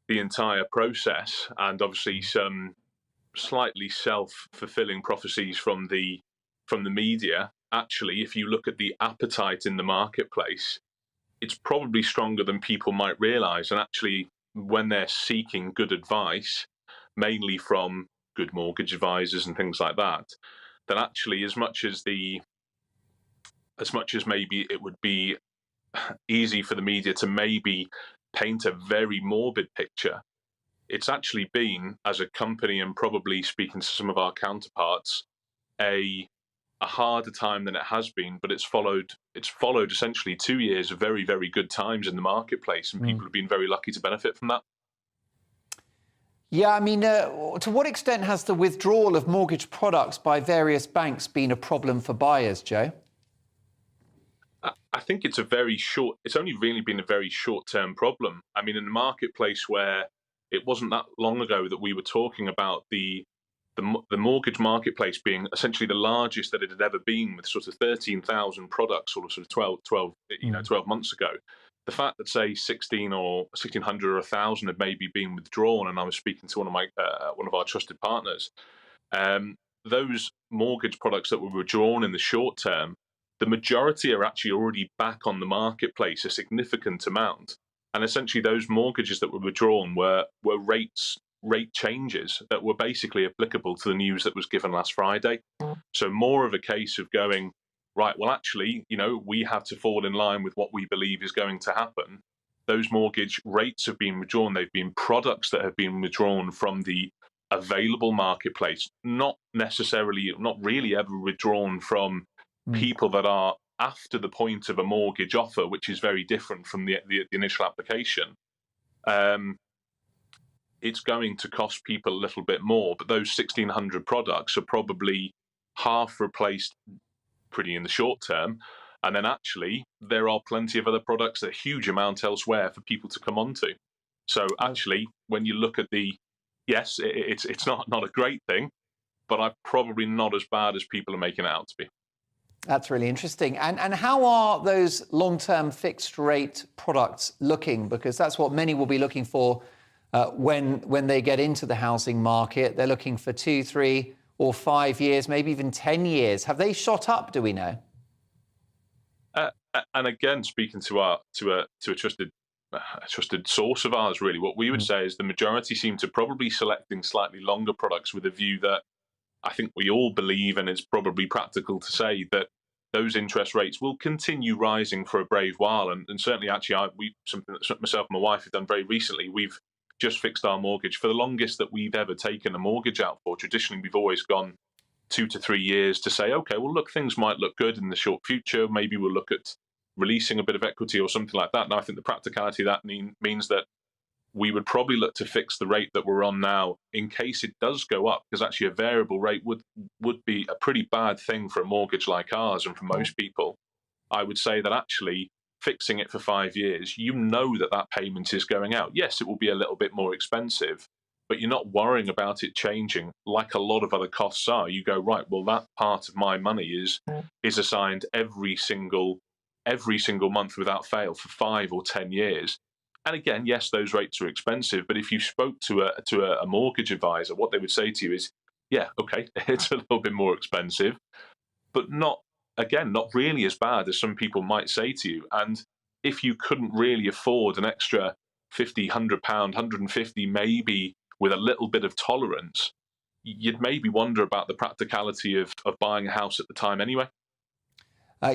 the entire process and obviously some slightly self-fulfilling prophecies from the media. Actually, if you look at the appetite in the marketplace, it's probably stronger than people might realise. And actually, when they're seeking good advice, mainly from good mortgage advisors and things like that, then actually, as much as maybe it would be easy for the media to maybe paint a very morbid picture, it's actually been, as a company and probably speaking to some of our counterparts, a harder time than it has been, but it's followed essentially 2 years of very, very good times in the marketplace, and people have been very lucky to benefit from that. Yeah, I mean, to what extent has the withdrawal of mortgage products by various banks been a problem for buyers, Joe? I think it's only really been a very short-term problem. I mean, in the marketplace where it wasn't that long ago that we were talking about the mortgage marketplace being essentially the largest that it had ever been, with sort of 13,000 products, sort of 12 months ago. The fact that, say, 1,600 or 1,000 had maybe been withdrawn, and I was speaking to one of our trusted partners, those mortgage products that were withdrawn in the short term, the majority are actually already back on the marketplace, a significant amount. And essentially those mortgages that were withdrawn were rate changes that were basically applicable to the news that was given last Friday. So more of a case of going, right, well, actually, we have to fall in line with what we believe is going to happen. Those mortgage rates have been withdrawn. They've been products that have been withdrawn from the available marketplace, not really ever withdrawn from people that are after the point of a mortgage offer, which is very different from the initial application. It's going to cost people a little bit more, but those 1,600 products are probably half replaced pretty in the short term. And then actually, there are plenty of other products, a huge amount elsewhere for people to come onto. So actually, when you look at yes, it's not a great thing, but I'm probably not as bad as people are making it out to be. That's really interesting. And how are those long-term fixed rate products looking? Because that's what many will be looking for when they get into the housing market. They're looking for 2, 3 or 5 years, maybe even 10 years. Have they shot up, do we know? And again, speaking to a trusted source of ours, really, what we would say is the majority seem to probably selecting slightly longer products with a view that I think we all believe, and it's probably practical to say, that those interest rates will continue rising for a brave while. And certainly, actually, something that myself and my wife have done very recently, we've just fixed our mortgage for the longest that we've ever taken a mortgage out for. Traditionally, we've always gone 2 to 3 years to say, okay, well, look, things might look good in the short future. Maybe we'll look at releasing a bit of equity or something like that. And I think the practicality of that means that we would probably look to fix the rate that we're on now in case it does go up, because actually a variable rate would be a pretty bad thing for a mortgage like ours and for most people. I would say that actually fixing it for 5 years, that payment is going out. Yes, it will be a little bit more expensive, but you're not worrying about it changing like a lot of other costs are. You go, right, well, that part of my money is assigned every single month without fail for 5 or 10 years. And again, yes, those rates are expensive, but if you spoke to a mortgage advisor, what they would say to you is, yeah, okay, it's a little bit more expensive, but not again, not really as bad as some people might say to you. And if you couldn't really afford an extra £50, £100, 150, maybe with a little bit of tolerance, you'd maybe wonder about the practicality of buying a house at the time anyway.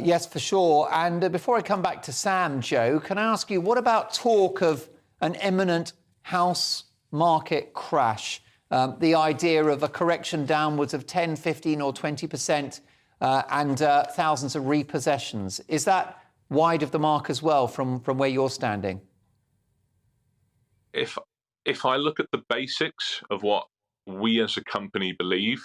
Yes, for sure. And before I come back to Sam, Joe, can I ask you, what about talk of an imminent house market crash? The idea of a correction downwards of 10, 15 or 20% and thousands of repossessions. Is that wide of the mark as well from where you're standing? If I look at the basics of what we as a company believe,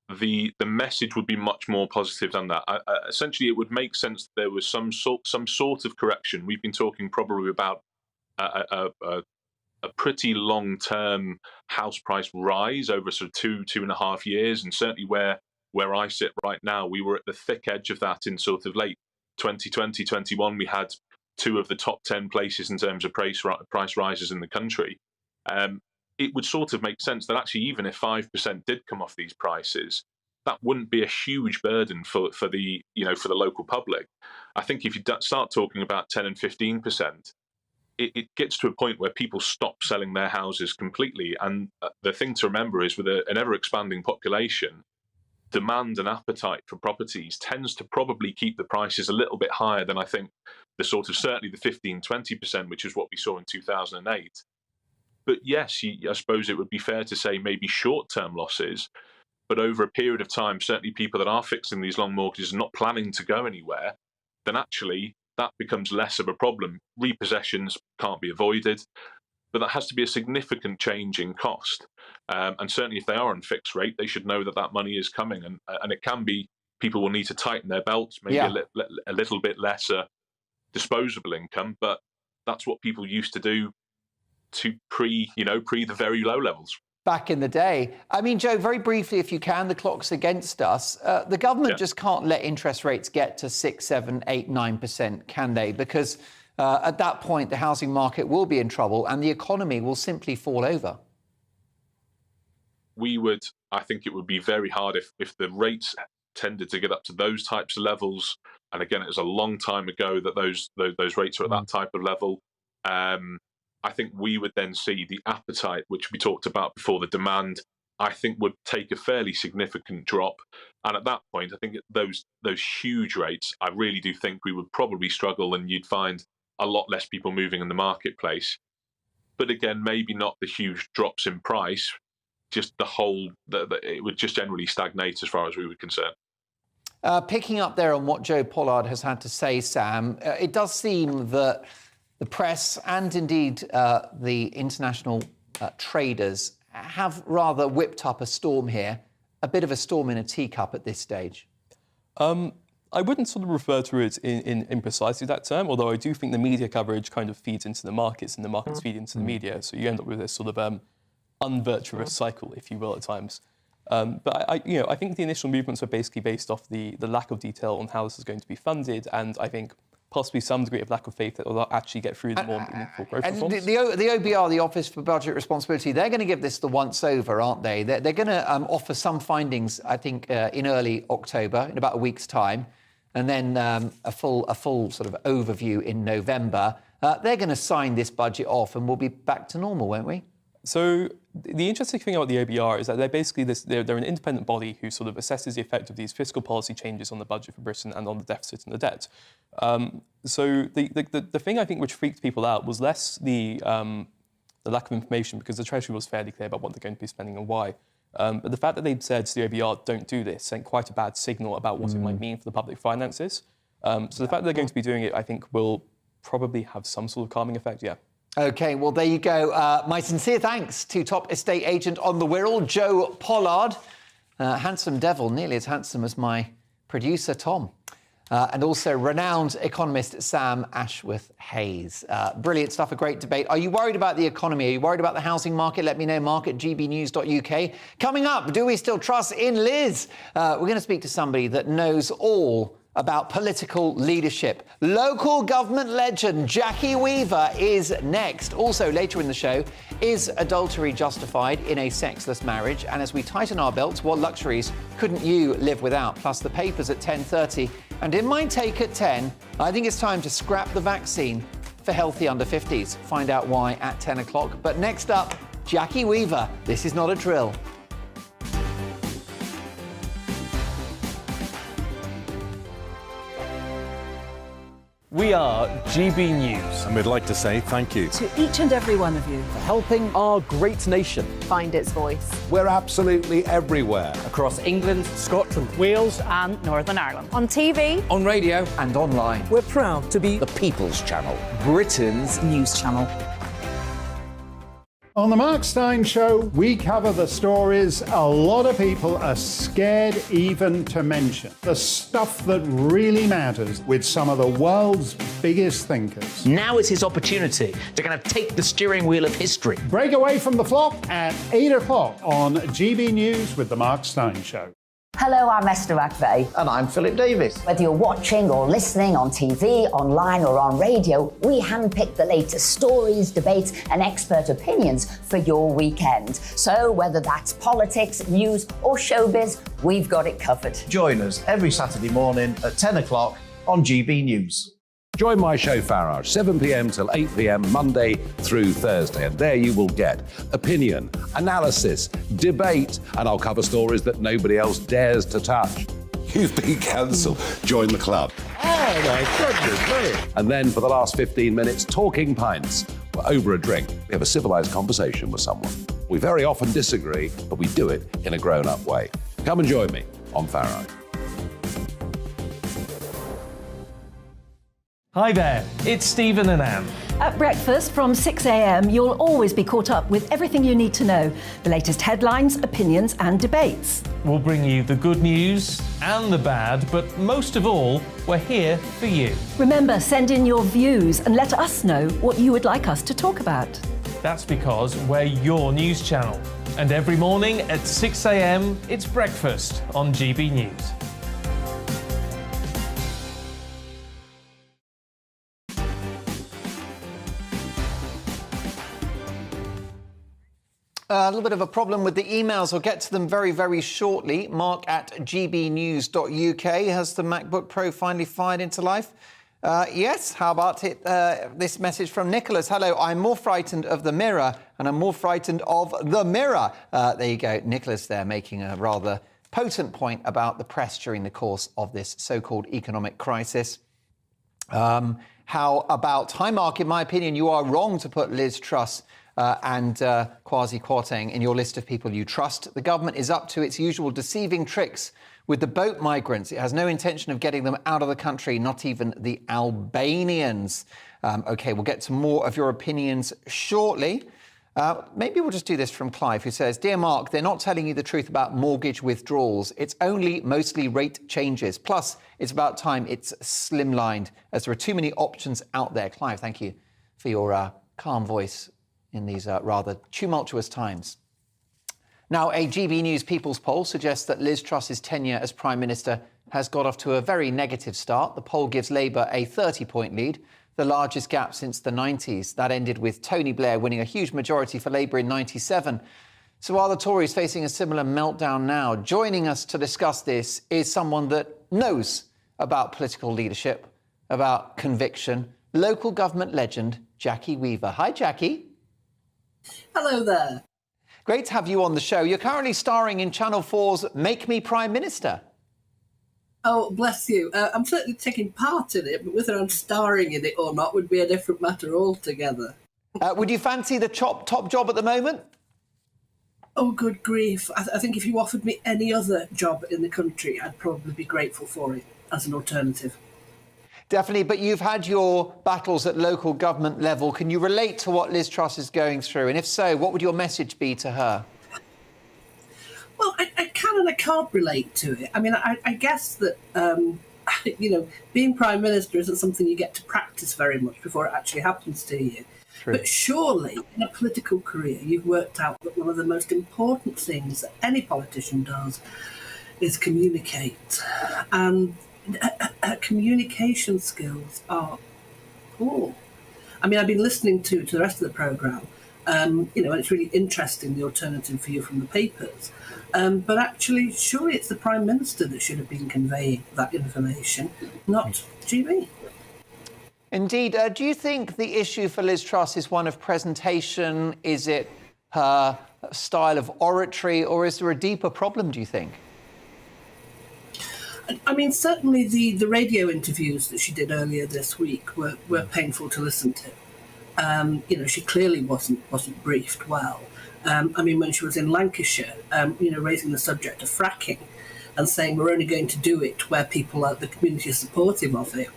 the message would be much more positive than that. Essentially, it would make sense that there was some sort of correction. We've been talking probably about a pretty long-term house price rise over sort of 2.5 years, and certainly where I sit right now, we were at the thick edge of that in sort of late 2020, 21. We had 2 of the top 10 places in terms of price rises in the country. It would sort of make sense that actually, even if 5% did come off these prices, that wouldn't be a huge burden for the local public. I think if you start talking about 10 and 15%, it gets to a point where people stop selling their houses completely. And the thing to remember is, with an ever-expanding population, demand and appetite for properties tends to probably keep the prices a little bit higher than I think the sort of certainly the 15, 20%, which is what we saw in 2008. But yes, I suppose it would be fair to say maybe short-term losses, but over a period of time, certainly people that are fixing these long mortgages and not planning to go anywhere, then actually that becomes less of a problem. Repossessions can't be avoided, but that has to be a significant change in cost. And certainly if they are on fixed rate, they should know that that money is coming. And it can be people will need to tighten their belts, maybe a little bit lesser disposable income, but that's what people used to do to pre the very low levels. Back in the day. I mean, Joe, very briefly, if you can, the clock's against us. The government just can't let interest rates get to 6, 7, 8, 9%, can they? Because at that point, the housing market will be in trouble and the economy will simply fall over. I think it would be very hard if the rates tended to get up to those types of levels. And again, it was a long time ago that those rates were at that type of level. I think we would then see the appetite, which we talked about before, the demand, I think would take a fairly significant drop. And at that point, I think those huge rates, I really do think we would probably struggle and you'd find a lot less people moving in the marketplace. But again, maybe not the huge drops in price, just it would just generally stagnate as far as we were concerned. Picking up there on what Joe Pollard has had to say, Sam, it does seem that the press and indeed the international traders have rather whipped up a storm here, a bit of a storm in a teacup at this stage. I wouldn't sort of refer to it in precisely that term, although I do think the media coverage kind of feeds into the markets and the markets feed into the media. So you end up with this sort of unvirtuous cycle, if you will, at times. But I think the initial movements were basically based off the lack of detail on how this is going to be funded, and I think possibly some degree of lack of faith that will actually get through the more meaningful growth reforms. And the OBR, the Office for Budget Responsibility, they're going to give this the once-over, aren't they? They're going to offer some findings, I think, in early October, in about a week's time, and then a full sort of overview in November. They're going to sign this budget off and we'll be back to normal, won't we? So the interesting thing about the OBR is that they're basically they're an independent body who sort of assesses the effect of these fiscal policy changes on the budget for Britain and on the deficit and the debt. So the thing I think which freaked people out was less the lack of information, because the Treasury was fairly clear about what they're going to be spending and why. But the fact that they'd said to the OBR, don't do this, sent quite a bad signal about what it might mean for the public finances. So the fact that they're going to be doing it, I think, will probably have some sort of calming effect, yeah. OK, well, there you go. My sincere thanks to top estate agent on the Wirral, Joe Pollard. Handsome devil, nearly as handsome as my producer, Tom. And also renowned economist Sam Ashworth-Hayes. Brilliant stuff, a great debate. Are you worried about the economy? Are you worried about the housing market? Let me know, mark@gbnews.uk. Coming up, do we still trust in Liz? We're going to speak to somebody that knows all about political leadership. Local government legend Jackie Weaver is next. Also, later in the show, is adultery justified in a sexless marriage? And as we tighten our belts, what luxuries couldn't you live without? Plus the papers at 10:30. And in my take at 10, I think it's time to scrap the vaccine for healthy under 50s. Find out why at 10 o'clock. But next up, Jackie Weaver. This is not a drill. We are GB News. And we'd like to say thank you To each and every one of you. for helping our great nation. Find its voice. We're absolutely everywhere. Across England, Scotland, Wales and Northern Ireland. On TV. on radio. And online. We're proud to be The People's Channel. Britain's news channel. On the Mark Steyn Show, we cover the stories a lot of people are scared even to mention. The stuff that really matters with some of the world's biggest thinkers. Now is his opportunity to kind of take the steering wheel of history. Break away from the flock at 8 o'clock on GB News with the Mark Steyn Show. Hello, I'm Esther McVeigh. And I'm Philip Davis. Whether you're watching or listening on TV, online or on radio, we handpick the latest stories, debates and expert opinions for your weekend. So whether that's politics, news or showbiz, we've got it covered. Join us every Saturday morning at 10 o'clock on GB News. Join my show Farage, 7 p.m. till 8 p.m. Monday through Thursday. And there you will get opinion, analysis, debate, and I'll cover stories that nobody else dares to touch. You've been cancelled. Join the club. Oh, my goodness me. And then for the last 15 minutes, talking pints. We're over a drink. We have a civilised conversation with someone. We very often disagree, but we do it in a grown-up way. Come and join me on Farage. Hi there, it's Stephen and Anne. At breakfast from 6 a.m, you'll always be caught up with everything you need to know, the latest headlines, opinions and debates. We'll bring you the good news and the bad, but most of all, we're here for you. Remember, send in your views and let us know what you would like us to talk about. That's because we're your news channel. And every morning at 6 a.m, it's breakfast on GB News. A little bit of a problem with the emails. I'll get to them very, very shortly. Mark at gbnews.uk. Has the MacBook Pro finally fired into life? Yes. How about it? This message from Nicholas. Hello, I'm more frightened of the mirror and I'm more frightened of the mirror. There you go. Nicholas there making a rather potent point about the press during the course of this so-called economic crisis. How about, hi Mark, in my opinion, you are wrong to put Liz Truss and Kwasi Kwarteng in your list of people you trust. The government is up to its usual deceiving tricks with the boat migrants. It has no intention of getting them out of the country, not even the Albanians. OK, we'll get to more of your opinions shortly. Maybe we'll just do this from Clive, who says, Dear Mark, they're not telling you the truth about mortgage withdrawals. It's only mostly rate changes. Plus, it's about time it's slimlined, as there are too many options out there. Clive, thank you for your calm voice in these rather tumultuous times. Now, a GB News People's poll suggests that Liz Truss's tenure as Prime Minister has got off to a very negative start. The poll gives Labour a 30-point lead, the largest gap since the 90s. That ended with Tony Blair winning a huge majority for Labour in 97. So are the Tories facing a similar meltdown now? Joining us to discuss this is someone that knows about political leadership, about conviction, local government legend Jackie Weaver. Hi, Jackie. Hello there. Great to have you on the show. You're currently starring in Channel 4's Make Me Prime Minister. Oh, bless you. I'm certainly taking part in it, but whether I'm starring in it or not would be a different matter altogether. Would you fancy the top job at the moment? Oh, good grief. I think if you offered me any other job in the country, I'd probably be grateful for it as an alternative. Definitely, but you've had your battles at local government level. Can you relate to what Liz Truss is going through? And if so, what would your message be to her? Well, I can and I can't relate to it. I mean, I guess that, you know, being Prime Minister isn't something you get to practice very much before it actually happens to you. True. But surely, in a political career, you've worked out that one of the most important things that any politician does is communicate. And her communication skills are poor. I mean, I've been listening to the rest of the programme, and it's really interesting, the alternative view from the papers. But actually, surely it's the Prime Minister that should have been conveying that information, not GB. Indeed. Do you think the issue for Liz Truss is one of presentation? Is it her style of oratory, or is there a deeper problem, do you think? I mean, certainly the radio interviews that she did earlier this week were painful to listen to. She clearly wasn't briefed well. I mean, when she was in Lancashire, raising the subject of fracking and saying we're only going to do it where the community is supportive of it.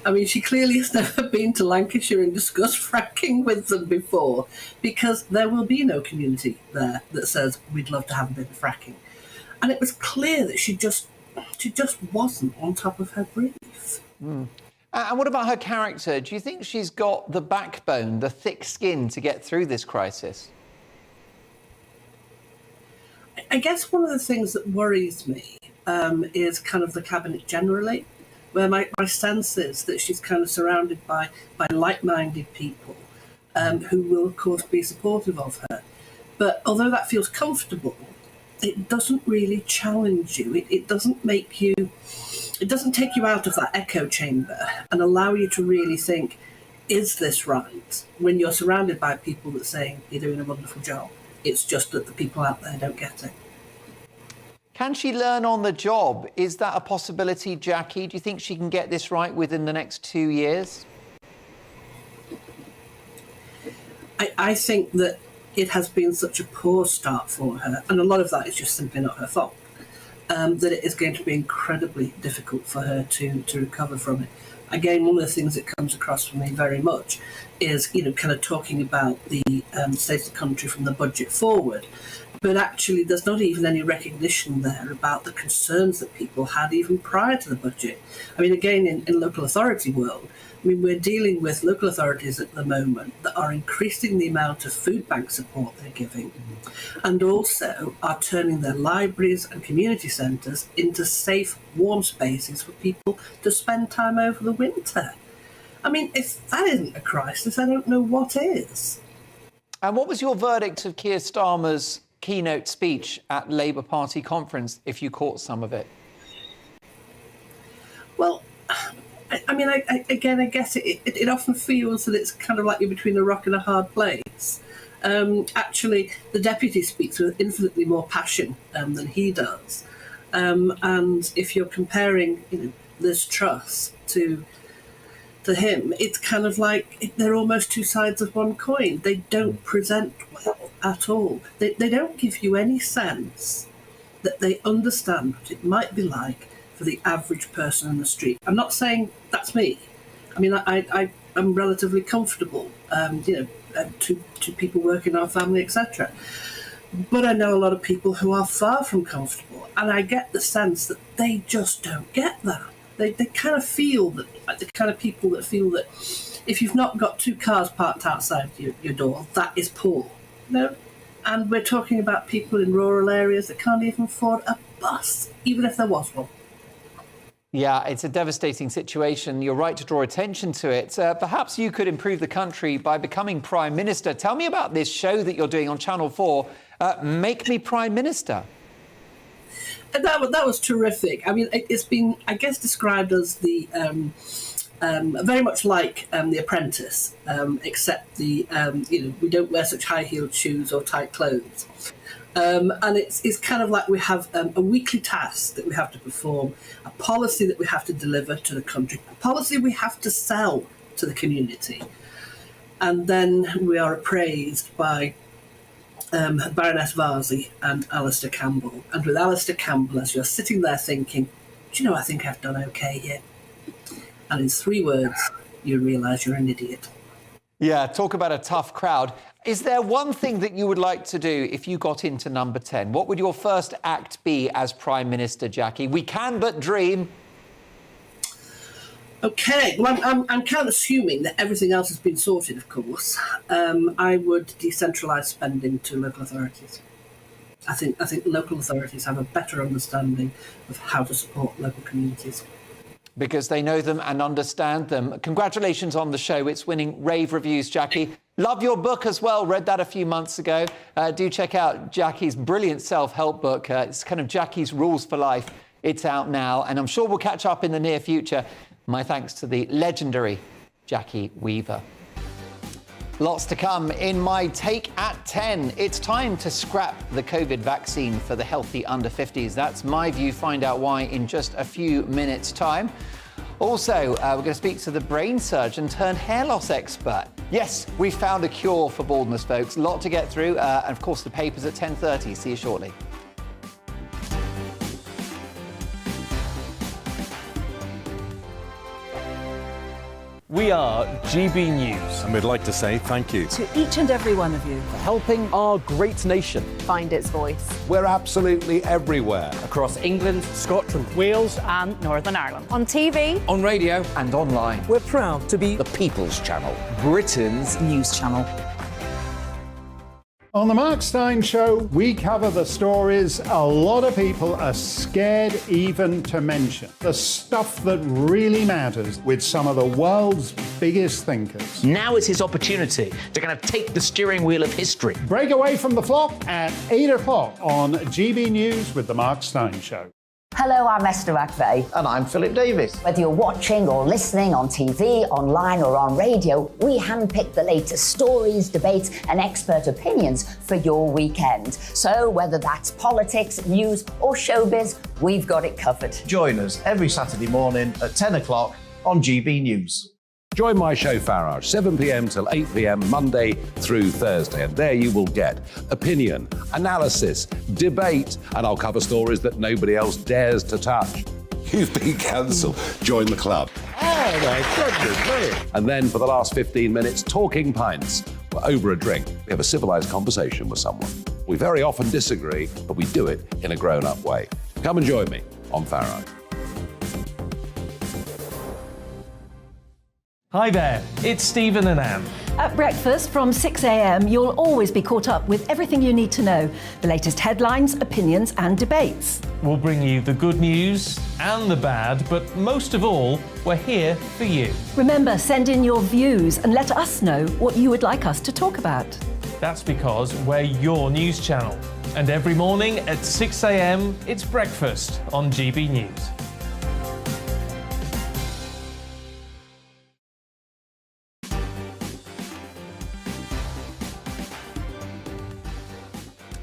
I mean, she clearly has never been to Lancashire and discussed fracking with them before, because there will be no community there that says we'd love to have a bit of fracking. And it was clear that she just wasn't on top of her brief. And what about her character? Do you think she's got the backbone, the thick skin to get through this crisis? I guess one of the things that worries me is kind of the cabinet generally, where my sense is that she's kind of surrounded by like-minded people who will, of course, be supportive of her. But although that feels comfortable, it doesn't really challenge you. It doesn't take you out of that echo chamber and allow you to really think, is this right? When you're surrounded by people that are saying you're doing a wonderful job. It's just that the people out there don't get it. Can she learn on the job? Is that a possibility, Jackie? Do you think she can get this right within the next 2 years? I think that it has been such a poor start for her, and a lot of that is just simply not her fault, that it is going to be incredibly difficult for her to recover from it. Again, one of the things that comes across for me very much is, kind of talking about the state of the country from the budget forward. But actually, there's not even any recognition there about the concerns that people had even prior to the budget. I mean, again, in local authority world, I mean, we're dealing with local authorities at the moment that are increasing the amount of food bank support they're giving, and also are turning their libraries and community centres into safe, warm spaces for people to spend time over the winter. I mean, if that isn't a crisis, I don't know what is. And what was your verdict of Keir Starmer's keynote speech at Labour Party conference, if you caught some of it? Well, I mean, I guess it often feels that it's kind of like you're between a rock and a hard place. Actually, the deputy speaks with infinitely more passion than he does. And if you're comparing, Liz Truss to him, it's kind of like they're almost two sides of one coin. They don't present well at all. They don't give you any sense that they understand what it might be like for the average person in the street. I'm not saying that's me. I mean, I'm relatively comfortable, to people working in our family, etc. But I know a lot of people who are far from comfortable, and I get the sense that they just don't get that. They kind of feel that, like the kind of people that feel that if you've not got two cars parked outside your door, that is poor. And we're talking about people in rural areas that can't even afford a bus, even if there was one. Yeah, it's a devastating situation. You're right to draw attention to it. Perhaps you could improve the country by becoming Prime Minister. Tell me about this show that you're doing on Channel 4, Make Me Prime Minister. That was terrific. I mean, it's been, I guess, described as the very much like The Apprentice, except we don't wear such high-heeled shoes or tight clothes. And it's kind of like we have a weekly task that we have to perform, a policy that we have to deliver to the country, a policy we have to sell to the community. And then we are appraised by Baroness Varzi and Alistair Campbell. And with Alistair Campbell, as you're sitting there thinking, do you know, I think I've done okay here. And in 3 words, you realise you're an idiot. Yeah, talk about a tough crowd. Is there one thing that you would like to do if you got into number 10? What would your first act be as Prime Minister, Jackie? We can but dream. OK, well, I'm kind of assuming that everything else has been sorted, of course. I would decentralise spending to local authorities. I think local authorities have a better understanding of how to support local communities. Because they know them and understand them. Congratulations on the show. It's winning rave reviews, Jackie. Love your book as well. Read that a few months ago. Do check out Jackie's brilliant self-help book. It's kind of Jackie's Rules for Life. It's out now, and I'm sure we'll catch up in the near future. My thanks to the legendary Jackie Weaver. Lots to come in my Take at 10. It's time to scrap the COVID vaccine for the healthy under 50s. That's my view. Find out why in just a few minutes' time. Also, we're going to speak to the brain surgeon turned hair loss expert. Yes, we found a cure for baldness, folks. A lot to get through. And of course, the paper's at 10:30. See you shortly. We are GB News. And we'd like to say thank you To each and every one of you. for helping our great nation. Find its voice. We're absolutely everywhere. Across England, Scotland, Wales and Northern Ireland. On TV. on radio. And online. We're proud to be The People's Channel. Britain's news channel. On the Mark Steyn Show, we cover the stories a lot of people are scared even to mention. The stuff that really matters with some of the world's biggest thinkers. Now is his opportunity to kind of take the steering wheel of history. Break away from the flock at 8 o'clock on GB News with the Mark Steyn Show. Hello, I'm Esther McVeigh. And I'm Philip Davis. Whether you're watching or listening on TV, online or on radio, we handpick the latest stories, debates and expert opinions for your weekend. So whether that's politics, news or showbiz, we've got it covered. Join us every Saturday morning at 10 o'clock on GB News. Join my show Farage, 7 p.m. till 8 p.m. Monday through Thursday. And there you will get opinion, analysis, debate, and I'll cover stories that nobody else dares to touch. You've been cancelled. Join the club. Oh, my goodness me. And then for the last 15 minutes, talking pints. We're over a drink. We have a civilized conversation with someone. We very often disagree, but we do it in a grown-up way. Come and join me on Farage. Hi there, it's Stephen and Anne. At breakfast from 6 a.m, you'll always be caught up with everything you need to know, the latest headlines, opinions and debates. We'll bring you the good news and the bad, but most of all, we're here for you. Remember, send in your views and let us know what you would like us to talk about. That's because we're your news channel. And every morning at 6 a.m, it's breakfast on GB News.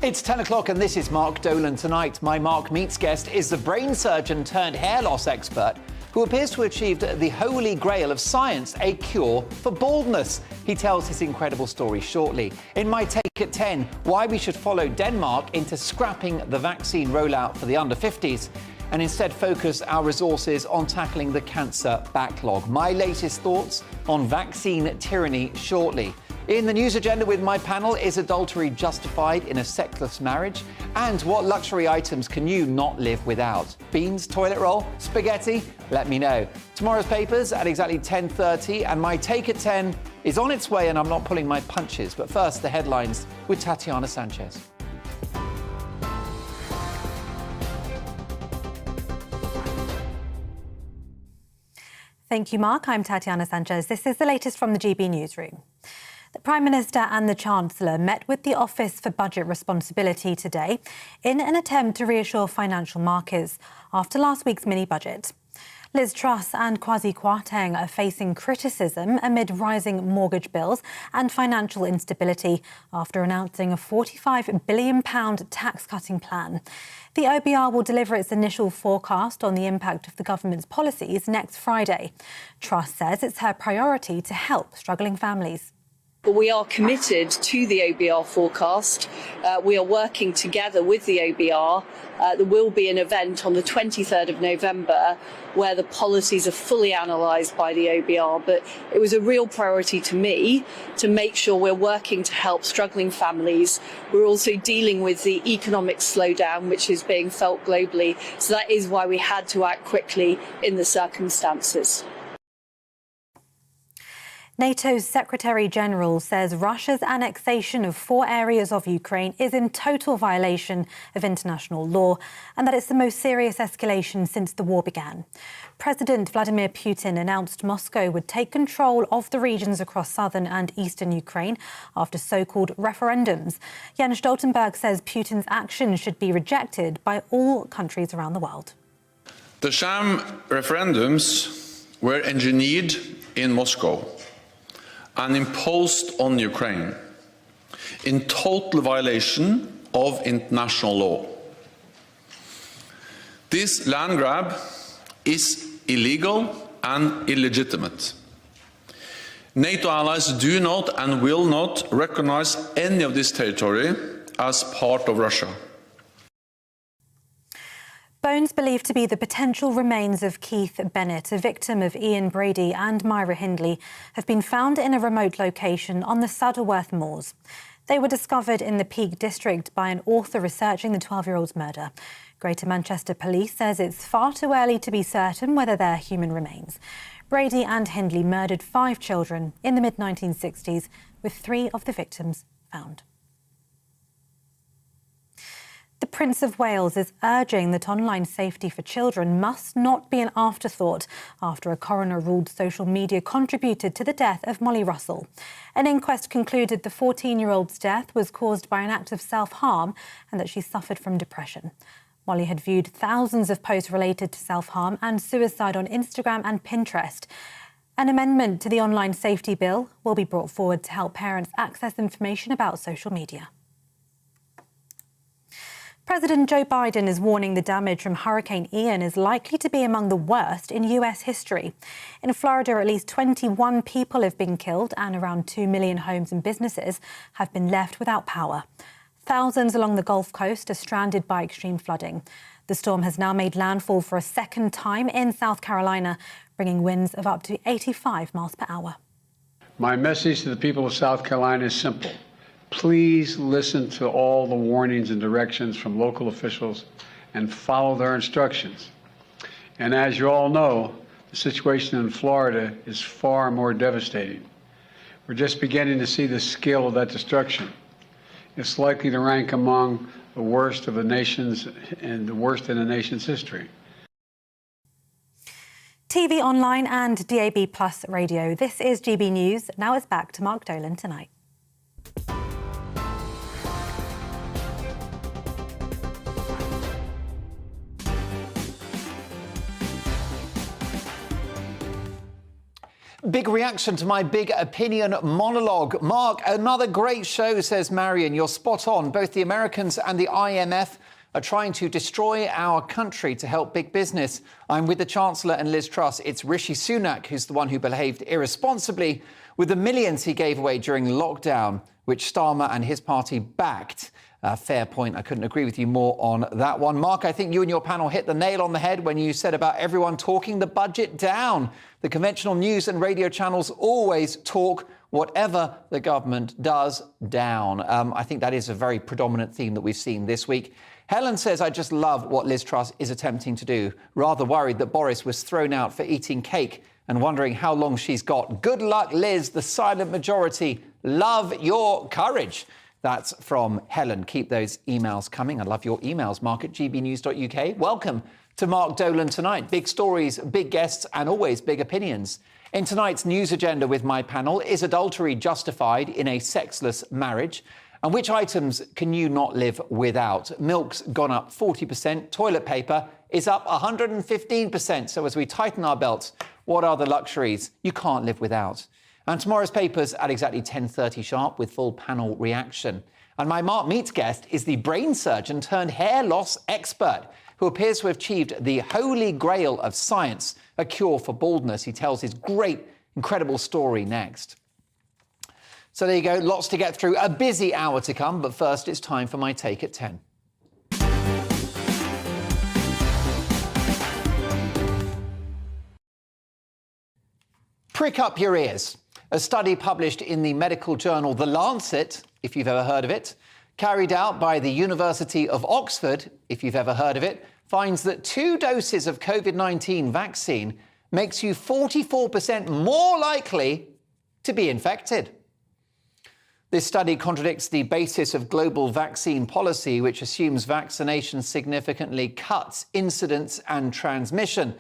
It's 10 o'clock and this is Mark Dolan. Tonight, my Mark Meets guest is the brain surgeon turned hair loss expert who appears to have achieved the holy grail of science, a cure for baldness. He tells his incredible story shortly. In my Take at 10, why we should follow Denmark into scrapping the vaccine rollout for the under 50s and instead focus our resources on tackling the cancer backlog. My latest thoughts on vaccine tyranny shortly. In the news agenda with my panel, is adultery justified in a sexless marriage? And what luxury items can you not live without? Beans, toilet roll, spaghetti? Let me know. Tomorrow's papers at exactly 10:30, and my Take at 10 is on its way and I'm not pulling my punches. But first, the headlines with Tatiana Sanchez. Thank you, Mark. I'm Tatiana Sanchez. This is the latest from the GB newsroom. The Prime Minister and the Chancellor met with the Office for Budget Responsibility today in an attempt to reassure financial markets after last week's mini-budget. Liz Truss and Kwasi Kwarteng are facing criticism amid rising mortgage bills and financial instability after announcing a £45 billion tax-cutting plan. The OBR will deliver its initial forecast on the impact of the government's policies next Friday. Truss says it's her priority to help struggling families. But we are committed to the OBR forecast. We are working together with the OBR. There will be an event on the 23rd of November where the policies are fully analysed by the OBR. But it was a real priority to me to make sure we're working to help struggling families. We're also dealing with the economic slowdown, which is being felt globally. So that is why we had to act quickly in the circumstances. NATO's Secretary-General says Russia's annexation of 4 areas of Ukraine is in total violation of international law and that it's the most serious escalation since the war began. President Vladimir Putin announced Moscow would take control of the regions across southern and eastern Ukraine after so-called referendums. Jens Stoltenberg says Putin's action should be rejected by all countries around the world. The sham referendums were engineered in Moscow and imposed on Ukraine in total violation of international law. This land grab is illegal and illegitimate. NATO allies do not and will not recognize any of this territory as part of Russia. Bones believed to be the potential remains of Keith Bennett, a victim of Ian Brady and Myra Hindley, have been found in a remote location on the Saddleworth Moors. They were discovered in the Peak District by an author researching the 12-year-old's murder. Greater Manchester Police says it's far too early to be certain whether they're human remains. Brady and Hindley murdered 5 children in the mid-1960s, with 3 of the victims found. The Prince of Wales is urging that online safety for children must not be an afterthought after a coroner ruled social media contributed to the death of Molly Russell. An inquest concluded the 14-year-old's death was caused by an act of self-harm and that she suffered from depression. Molly had viewed thousands of posts related to self-harm and suicide on Instagram and Pinterest. An amendment to the online safety bill will be brought forward to help parents access information about social media. President Joe Biden is warning the damage from Hurricane Ian is likely to be among the worst in US history. In Florida, at least 21 people have been killed and around 2 million homes and businesses have been left without power. Thousands along the Gulf Coast are stranded by extreme flooding. The storm has now made landfall for a second time in South Carolina, bringing winds of up to 85 miles per hour. My message to the people of South Carolina is simple. Please listen to all the warnings and directions from local officials and follow their instructions. And as you all know, the situation in Florida is far more devastating. We're just beginning to see the scale of that destruction. It's likely to rank among the worst of the nation's and the worst in the nation's history. TV online and DAB+ radio. This is GB News. Now it's back to Mark Dolan tonight. Big reaction to my big opinion monologue. Mark, another great show, says Marion. You're spot on. Both the Americans and the IMF are trying to destroy our country to help big business. I'm with the Chancellor and Liz Truss. It's Rishi Sunak who's the one who behaved irresponsibly with the millions he gave away during lockdown, which Starmer and his party backed. Fair point. I couldn't agree with you more on that one. Mark, I think you and your panel hit the nail on the head when you said about everyone talking the budget down. The conventional news and radio channels always talk whatever the government does down. I think that is a very predominant theme that we've seen this week. Helen says, I just love what Liz Truss is attempting to do. Rather worried that Boris was thrown out for eating cake and wondering how long she's got. Good luck, Liz, the silent majority. Love your courage. That's from Helen. Keep those emails coming. I love your emails, mark@gbnews.uk. Welcome to Mark Dolan tonight. Big stories, big guests, and always big opinions. In tonight's news agenda with my panel, is adultery justified in a sexless marriage? And which items can you not live without? Milk's gone up 40%. Toilet paper is up 115%. So as we tighten our belts, what are the luxuries you can't live without? And tomorrow's papers at exactly 10:30 sharp with full panel reaction. And my Mark Meets guest is the brain surgeon turned hair loss expert who appears to have achieved the holy grail of science, a cure for baldness. He tells his great, incredible story next. So there you go, lots to get through, a busy hour to come, but first it's time for my take at 10. Prick up your ears. A study published in the medical journal The Lancet, if you've ever heard of it, carried out by the University of Oxford, if you've ever heard of it, finds that 2 doses of COVID-19 vaccine makes you 44% more likely to be infected. This study contradicts the basis of global vaccine policy, which assumes vaccination significantly cuts incidence and transmission.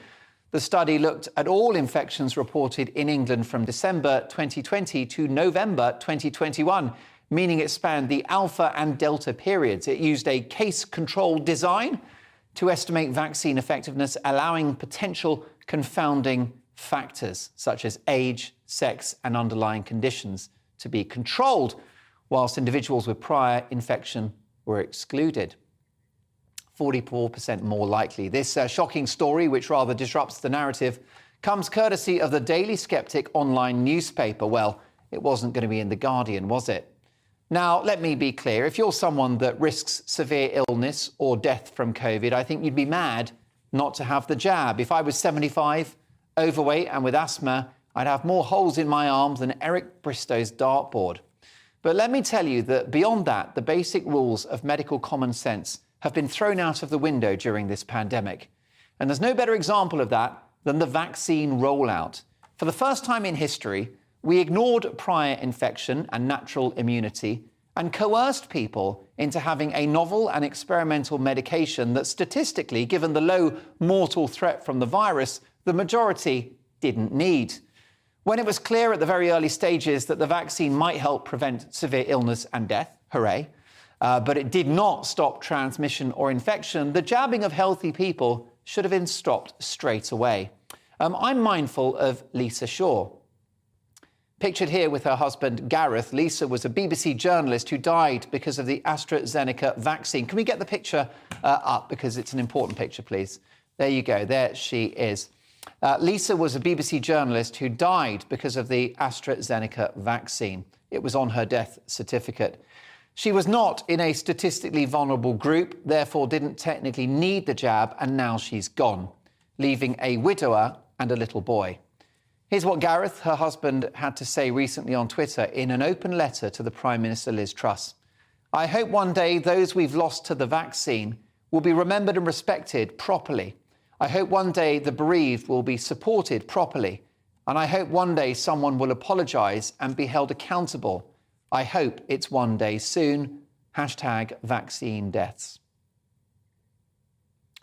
The study looked at all infections reported in England from December 2020 to November 2021, meaning it spanned the Alpha and Delta periods. It used a case-controlled design to estimate vaccine effectiveness, allowing potential confounding factors such as age, sex, and underlying conditions to be controlled, whilst individuals with prior infection were excluded. 44% more likely. This shocking story, which rather disrupts the narrative, comes courtesy of the Daily Sceptic online newspaper. Well, it wasn't going to be in The Guardian, was it? Now, let me be clear. If you're someone that risks severe illness or death from COVID, I think you'd be mad not to have the jab. If I was 75, overweight and with asthma, I'd have more holes in my arms than Eric Bristow's dartboard. But let me tell you that beyond that, the basic rules of medical common sense have been thrown out of the window during this pandemic. And there's no better example of that than the vaccine rollout. For the first time in history, we ignored prior infection and natural immunity and coerced people into having a novel and experimental medication that statistically, given the low mortal threat from the virus, the majority didn't need. When it was clear at the very early stages that the vaccine might help prevent severe illness and death, hooray, but it did not stop transmission or infection, the jabbing of healthy people should have been stopped straight away. I'm mindful of Lisa Shaw. Pictured here with her husband, Gareth, Lisa was a BBC journalist who died because of the AstraZeneca vaccine. Can we get the picture up? Because it's an important picture, please. There you go. There she is. Lisa was a BBC journalist who died because of the AstraZeneca vaccine. It was on her death certificate. She was not in a statistically vulnerable group, therefore didn't technically need the jab, and now she's gone, leaving a widower and a little boy. Here's what Gareth, her husband, had to say recently on Twitter in an open letter to the Prime Minister Liz Truss. I hope one day those we've lost to the vaccine will be remembered and respected properly. I hope one day the bereaved will be supported properly. And I hope one day someone will apologise and be held accountable. I hope it's one day soon. #vaccine deaths.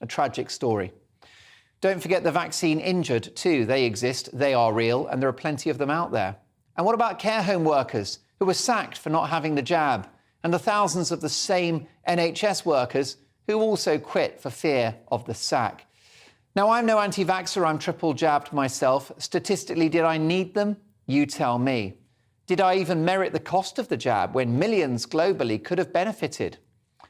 A tragic story. Don't forget the vaccine injured too. They exist, they are real, and there are plenty of them out there. And what about care home workers who were sacked for not having the jab? And the thousands of the same NHS workers who also quit for fear of the sack? Now, I'm no anti-vaxxer, I'm triple jabbed myself. Statistically, did I need them? You tell me. Did I even merit the cost of the jab when millions globally could have benefited?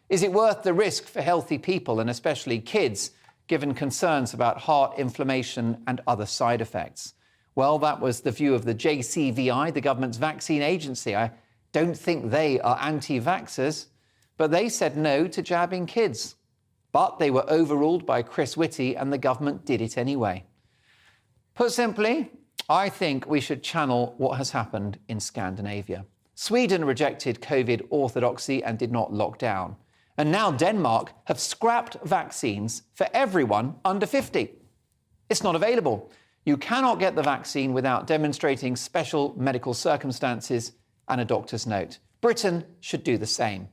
Is it worth the risk for healthy people, and especially kids, given concerns about heart inflammation and other side effects? Well, that was the view of the JCVI, the government's vaccine agency. I don't think they are anti-vaxxers, but they said no to jabbing kids. But they were overruled by Chris Whitty, and the government did it anyway. Put simply, I think we should channel what has happened in Scandinavia. Sweden rejected COVID orthodoxy and did not lock down. And now Denmark have scrapped vaccines for everyone under 50. It's not available. You cannot get the vaccine without demonstrating special medical circumstances and a doctor's note. Britain should do the same.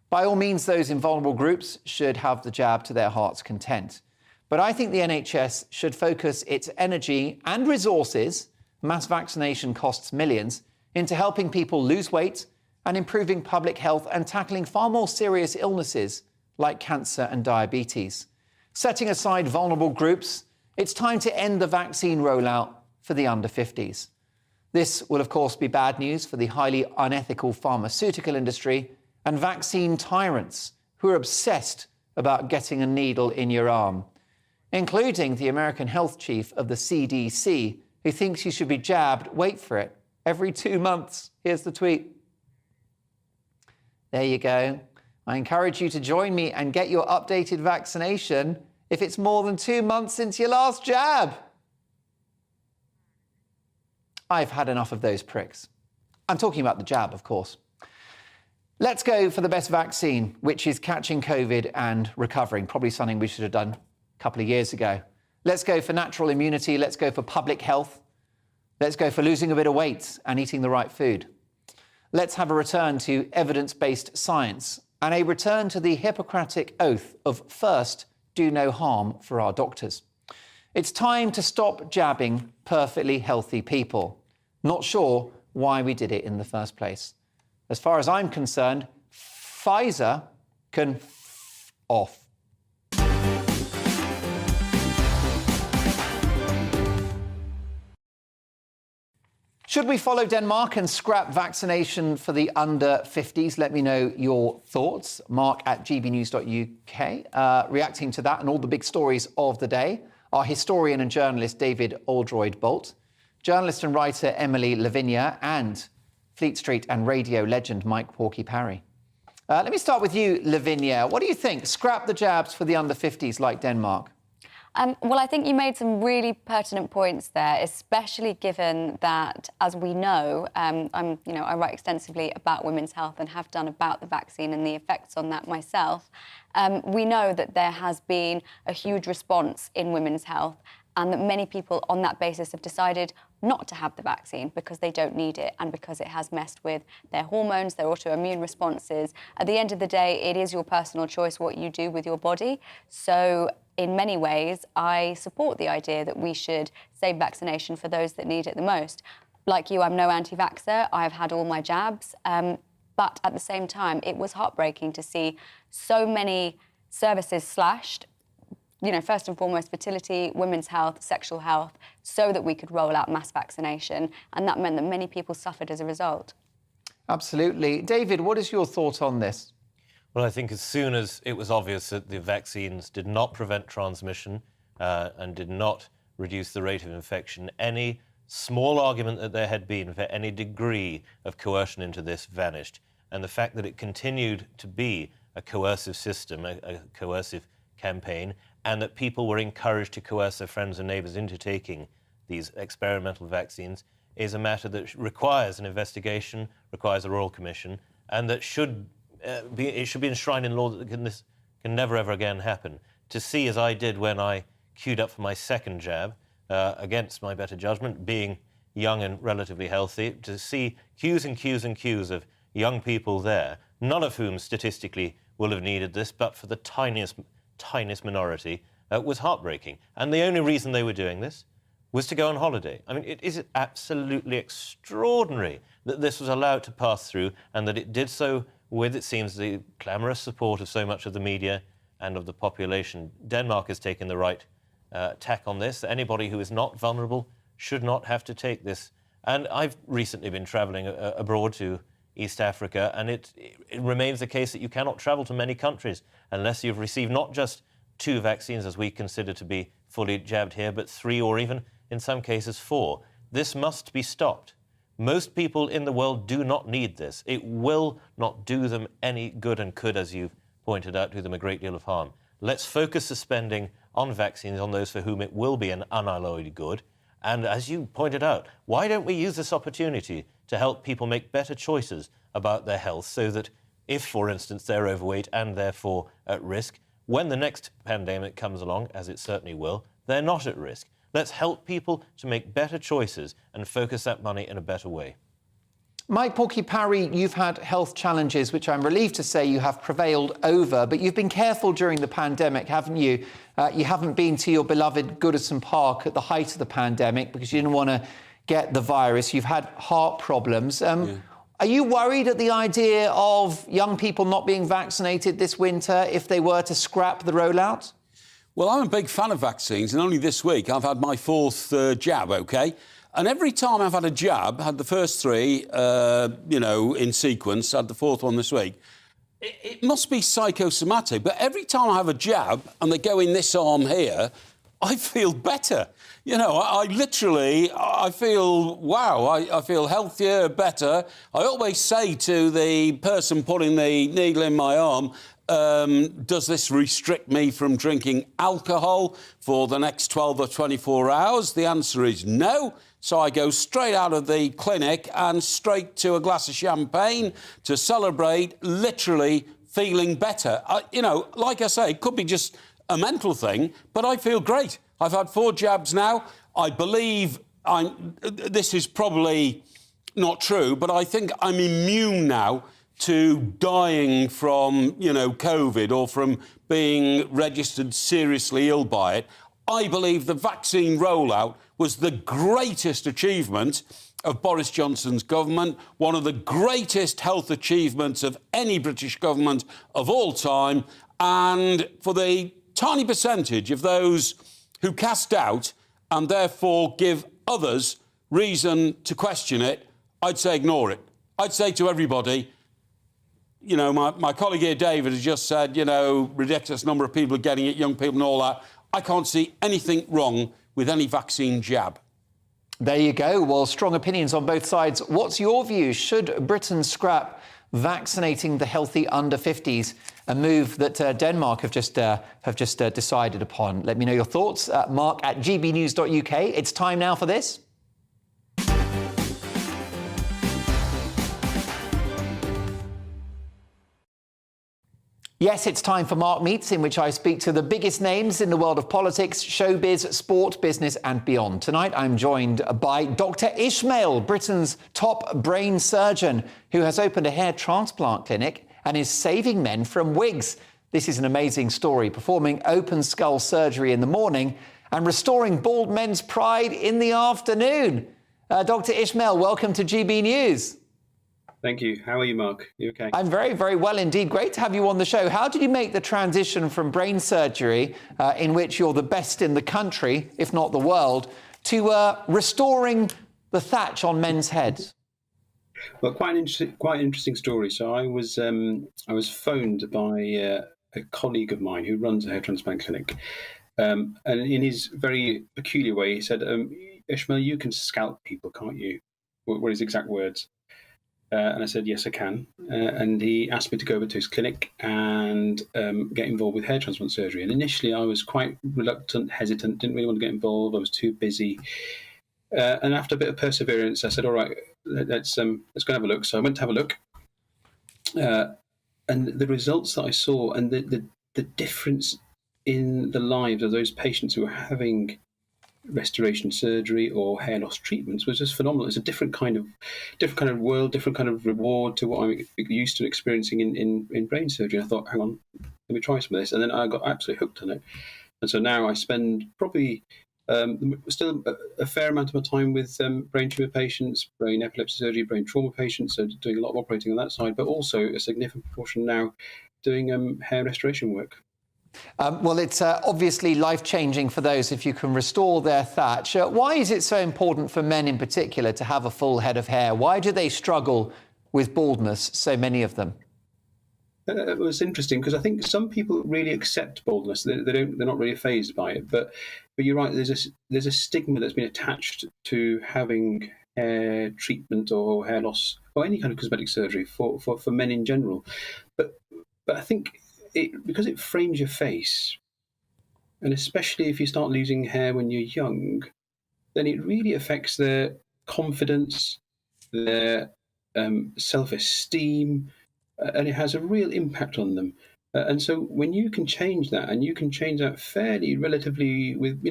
By all means, those in vulnerable groups should have the jab to their heart's content. But I think the NHS should focus its energy and resources, mass vaccination costs millions, into helping people lose weight and improving public health and tackling far more serious illnesses like cancer and diabetes. Setting aside vulnerable groups, it's time to end the vaccine rollout for the under 50s. This will, of course, be bad news for the highly unethical pharmaceutical industry and vaccine tyrants who are obsessed about getting a needle in your arm, including the American health chief of the CDC, who thinks you should be jabbed, wait for it, every 2 months. Here's the tweet. There you go. I encourage you to join me and get your updated vaccination if it's more than 2 months since your last jab. I've had enough of those pricks. I'm talking about the jab, of course. Let's go for the best vaccine, which is catching COVID and recovering. Probably something we should have done a couple of years ago. Let's go for natural immunity. Let's go for public health. Let's go for losing a bit of weight and eating the right food. Let's have a return to evidence-based science and a return to the Hippocratic oath of first, do no harm for our doctors. It's time to stop jabbing perfectly healthy people. Not sure why we did it in the first place. As far as I'm concerned, Pfizer can off. Should we follow Denmark and scrap vaccination for the under 50s? Let me know your thoughts. Mark at gbnews.uk. Reacting to that and all the big stories of the day, our historian and journalist David Oldroyd-Bolt, journalist and writer Emily Lavinia, and Fleet Street and radio legend Mike Porky Parry. Let me start with you, Lavinia. What do you think? Scrap the jabs for the under 50s like Denmark? Well, I think you made some really pertinent points there, especially given that, as we know, I write extensively about women's health and have done about the vaccine and the effects on that myself. We know that there has been a huge response in women's health and that many people on that basis have decided not to have the vaccine because they don't need it and because it has messed with their hormones, their autoimmune responses. At the end of the day, it is your personal choice what you do with your body. So in many ways, I support the idea that we should save vaccination for those that need it the most. Like you, I'm no anti-vaxxer. I've had all my jabs. But at the same time, it was heartbreaking to see so many services slashed. You know, first and foremost, fertility, women's health, sexual health, so that we could roll out mass vaccination. And that meant that many people suffered as a result. Absolutely. David, what is your thought on this? Well, I think as soon as it was obvious that the vaccines did not prevent transmission and did not reduce the rate of infection, any small argument that there had been for any degree of coercion into this vanished. And the fact that it continued to be a coercive system, a coercive campaign, and that people were encouraged to coerce their friends and neighbours into taking these experimental vaccines is a matter that requires an investigation, requires a royal commission, and that should be enshrined in law that this can never ever again happen. To see, as I did when I queued up for my second jab, against my better judgment, being young and relatively healthy, to see queues and queues and queues of young people there, none of whom statistically will have needed this, but for the tiniest minority, was heartbreaking. And the only reason they were doing this was to go on holiday. I mean, it is absolutely extraordinary that this was allowed to pass through and that it did so with, it seems, the clamorous support of so much of the media and of the population. Denmark has taken the right tack on this. Anybody who is not vulnerable should not have to take this. And I've recently been travelling abroad to East Africa, and it remains the case that you cannot travel to many countries unless you've received not just 2 vaccines, as we consider to be fully jabbed here, but 3 or even, in some cases, 4. This must be stopped. Most people in the world do not need this. It will not do them any good and could, as you've pointed out, do them a great deal of harm. Let's focus the spending on vaccines on those for whom it will be an unalloyed good. And as you pointed out, why don't we use this opportunity to help people make better choices about their health so that if, for instance, they're overweight and therefore at risk, when the next pandemic comes along, as it certainly will, they're not at risk. Let's help people to make better choices and focus that money in a better way. Mike Porky Parry, you've had health challenges, which I'm relieved to say you have prevailed over, but you've been careful during the pandemic, haven't you? You haven't been to your beloved Goodison Park at the height of the pandemic because you didn't want to get the virus. You've had heart problems. Are you worried at the idea of young people not being vaccinated this winter if they were to scrap the rollout? Well, I'm a big fan of vaccines, and only this week I've had my 4th jab, OK? And every time I've had a jab, had the first 3, in sequence, had the 4th one this week, it must be psychosomatic, but every time I have a jab and they go in this arm here, I feel better. You know, I feel, wow, I feel healthier, better. I always say to the person putting the needle in my arm, does this restrict me from drinking alcohol for the next 12 or 24 hours? The answer is no. So I go straight out of the clinic and straight to a glass of champagne to celebrate literally feeling better. Like I say, it could be just a mental thing, but I feel great. I've had 4 jabs now. I believe this is probably not true, but I think I'm immune now to dying from, COVID or from being registered seriously ill by it. I believe the vaccine rollout was the greatest achievement of Boris Johnson's government, one of the greatest health achievements of any British government of all time. And for the tiny percentage of those who cast doubt and therefore give others reason to question it, I'd say ignore it. I'd say to everybody, my colleague here, David, has just said, ridiculous number of people are getting it, young people and all that. I can't see anything wrong with any vaccine jab. There you go. Well, strong opinions on both sides. What's your view? Should Britain scrap vaccinating the healthy under 50s, a move that Denmark have just decided upon? Let me know your thoughts. Mark at gbnews.uk. It's time now for this. Yes, it's time for Mark Meets, in which I speak to the biggest names in the world of politics, showbiz, sport, business and beyond. Tonight, I'm joined by Dr. Ishmael, Britain's top brain surgeon, who has opened a hair transplant clinic and is saving men from wigs. This is an amazing story, performing open skull surgery in the morning and restoring bald men's pride in the afternoon. Dr. Ishmael, welcome to GB News. Thank you. How are you, Mark? You okay? I'm very, very well indeed. Great to have you on the show. How did you make the transition from brain surgery, in which you're the best in the country, if not the world, to restoring the thatch on men's heads? Well, quite an interesting story. So I was phoned by a colleague of mine who runs a hair transplant clinic, and in his very peculiar way, he said, "Ishmael, you can scalp people, can't you?" What his exact words? And I said, yes, I can. And he asked me to go over to his clinic and get involved with hair transplant surgery. And initially, I was quite reluctant, hesitant, didn't really want to get involved. I was too busy. And after a bit of perseverance, I said, all right, let's go and have a look. So I went to have a look. And the results that I saw and the difference in the lives of those patients who were having restoration surgery or hair loss treatments was just phenomenal. It's a different kind of world, different kind of reward to what I'm used to experiencing in brain surgery. I thought, hang on, let me try some of this, and then I got absolutely hooked on it. And so now I spend probably still a fair amount of my time with brain tumour patients, brain epilepsy surgery, brain trauma patients, so doing a lot of operating on that side, but also a significant proportion now doing hair restoration work. Well, it's obviously life-changing for those if you can restore their thatch. Why is it so important for men in particular to have a full head of hair? Why do they struggle with baldness, so many of them? It was interesting because I think some people really accept baldness. They're not really fazed by it. But you're right. There's a stigma that's been attached to having hair treatment or hair loss or any kind of cosmetic surgery for men in general. But I think because it frames your face, and especially if you start losing hair when you're young, then it really affects their confidence, their self-esteem, and it has a real impact on them. And so when you can change that, and you can change that fairly relatively with,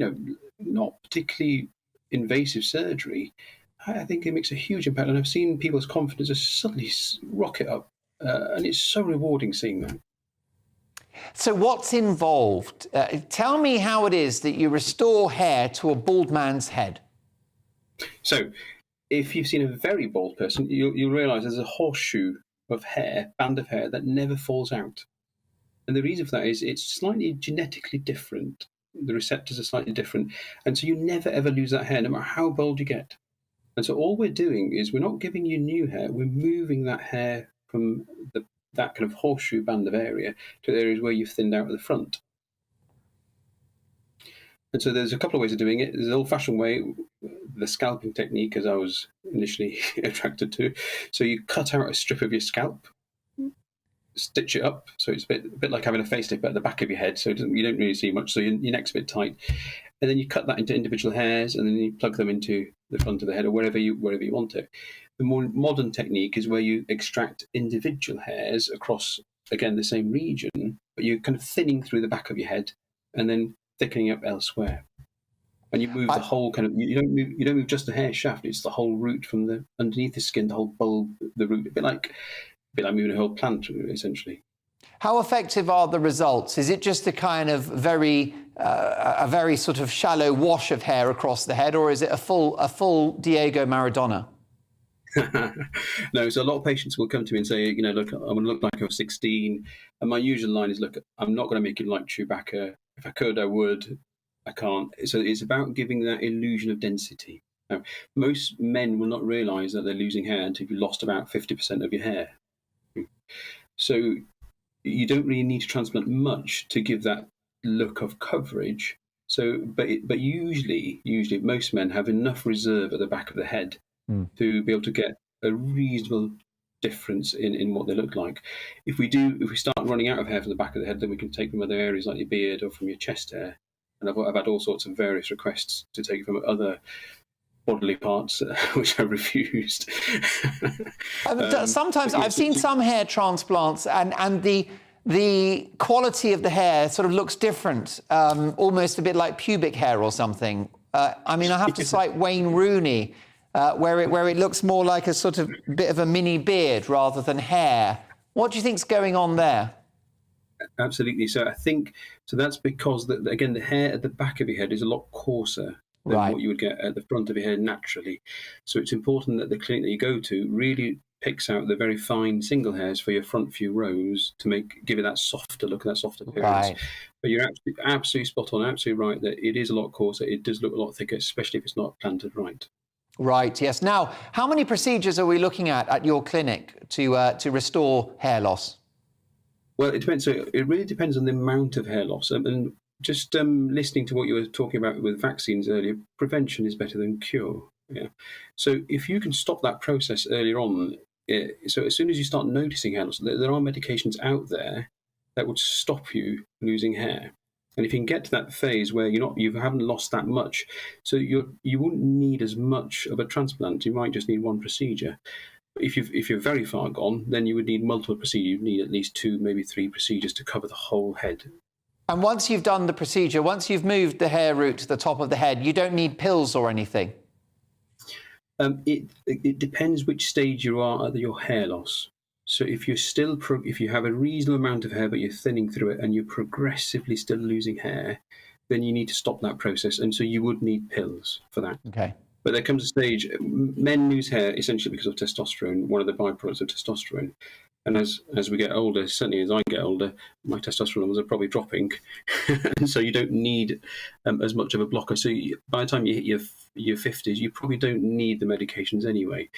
not particularly invasive surgery, I think it makes a huge impact. And I've seen people's confidence just suddenly rocket up, and it's so rewarding seeing that. So what's involved? Tell me how it is that you restore hair to a bald man's head. So if you've seen a very bald person, you'll realise there's a horseshoe of hair, band of hair, that never falls out. And the reason for that is it's slightly genetically different. The receptors are slightly different. And so you never, ever lose that hair, no matter how bald you get. And so all we're doing is we're not giving you new hair, we're moving that hair from that kind of horseshoe band of area to areas where you've thinned out at the front. And so there's a couple of ways of doing it. There's the old-fashioned way, the scalping technique, as I was initially attracted to. So you cut out a strip of your scalp, stitch it up, so it's a bit like having a facelift at the back of your head, so you don't really see much, so your neck's a bit tight. And then you cut that into individual hairs, and then you plug them into the front of the head or wherever you want it. The more modern technique is where you extract individual hairs across, again, the same region, but you're kind of thinning through the back of your head and then thickening up elsewhere. And you move the whole kind of, you don't move just the hair shaft, it's the whole root from the underneath the skin, the whole bulb, the root, a bit like moving a whole plant, essentially. How effective are the results? Is it just a kind of a very sort of shallow wash of hair across the head, or is it a full Diego Maradona? No, so a lot of patients will come to me and say, look, I want to look like I was 16. And my usual line is, look, I'm not going to make you like Chewbacca. If I could, I would. I can't. So it's about giving that illusion of density. Now, most men will not realise that they're losing hair until you've lost about 50% of your hair. So you don't really need to transplant much to give that look of coverage. So, but usually most men have enough reserve at the back of the head to be able to get a reasonable difference in what they look like. If we start running out of hair from the back of the head, then we can take from other areas like your beard or from your chest hair. And I've had all sorts of various requests to take from other bodily parts, which I refused. Sometimes I've seen some hair transplants, and the quality of the hair sort of looks different, almost a bit like pubic hair or something. I mean, I have to cite Wayne Rooney, where it looks more like a sort of bit of a mini beard rather than hair. What do you think's going on there? Absolutely. So I think that's because again the hair at the back of your head is a lot coarser than what you would get at the front of your head naturally. So it's important that the clinic that you go to really picks out the very fine single hairs for your front few rows to give it that softer look, that softer appearance. Right. But you're absolutely spot on, absolutely right that it is a lot coarser. It does look a lot thicker, especially if it's not planted right. Right, yes. Now, how many procedures are we looking at your clinic to restore hair loss? Well, it depends. So it really depends on the amount of hair loss. And just listening to what you were talking about with vaccines earlier, prevention is better than cure. Yeah. So if you can stop that process earlier on, so as soon as you start noticing hair loss, there are medications out there that would stop you losing hair. And if you can get to that phase where you haven't lost that much, so you wouldn't need as much of a transplant. You might just need one procedure. If you're very far gone, then you would need multiple procedures. You'd need at least 2, maybe 3 procedures to cover the whole head. And once you've done the procedure, once you've moved the hair root to the top of the head, you don't need pills or anything? It depends which stage you are at your hair loss. So if you have a reasonable amount of hair but you're thinning through it and you're progressively still losing hair, then you need to stop that process. And so you would need pills for that. Okay. But there comes a stage, men lose hair essentially because of testosterone, one of the byproducts of testosterone. And as we get older, certainly as I get older, my testosterone levels are probably dropping. And so you don't need as much of a blocker. So by the time you hit your 50s, you probably don't need the medications anyway.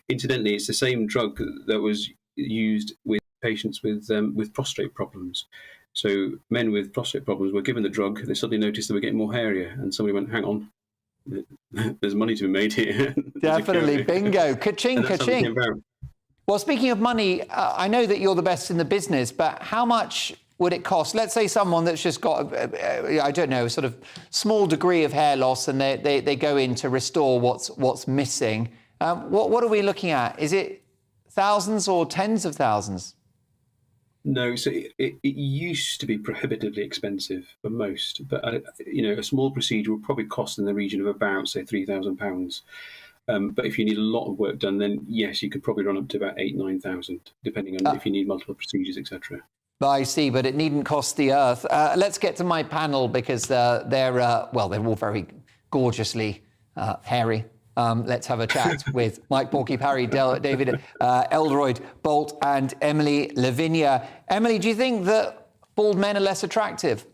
Incidentally, it's the same drug that was used with patients with prostate problems. So men with prostate problems were given the drug, they suddenly noticed they were getting more hairier, and somebody went, hang on, there's money to be made here. Definitely, bingo, ka-ching, ka-ching. Well, speaking of money, I know that you're the best in the business, but how much would it cost? Let's say someone that's just got, I don't know, sort of small degree of hair loss, and they go in to restore what's missing. What are we looking at? Is it thousands or tens of thousands? No, so it used to be prohibitively expensive for most, but a small procedure will probably cost in the region of about, say, £3,000. But if you need a lot of work done, then yes, you could probably run up to about 8,000-9,000, depending on if you need multiple procedures, etc. I see, but it needn't cost the earth. Let's get to my panel because they're all very gorgeously hairy. Let's have a chat with Mike Porky Parry, David Eldroyd Bolt, and Emily Lavinia. Emily, do you think that bald men are less attractive?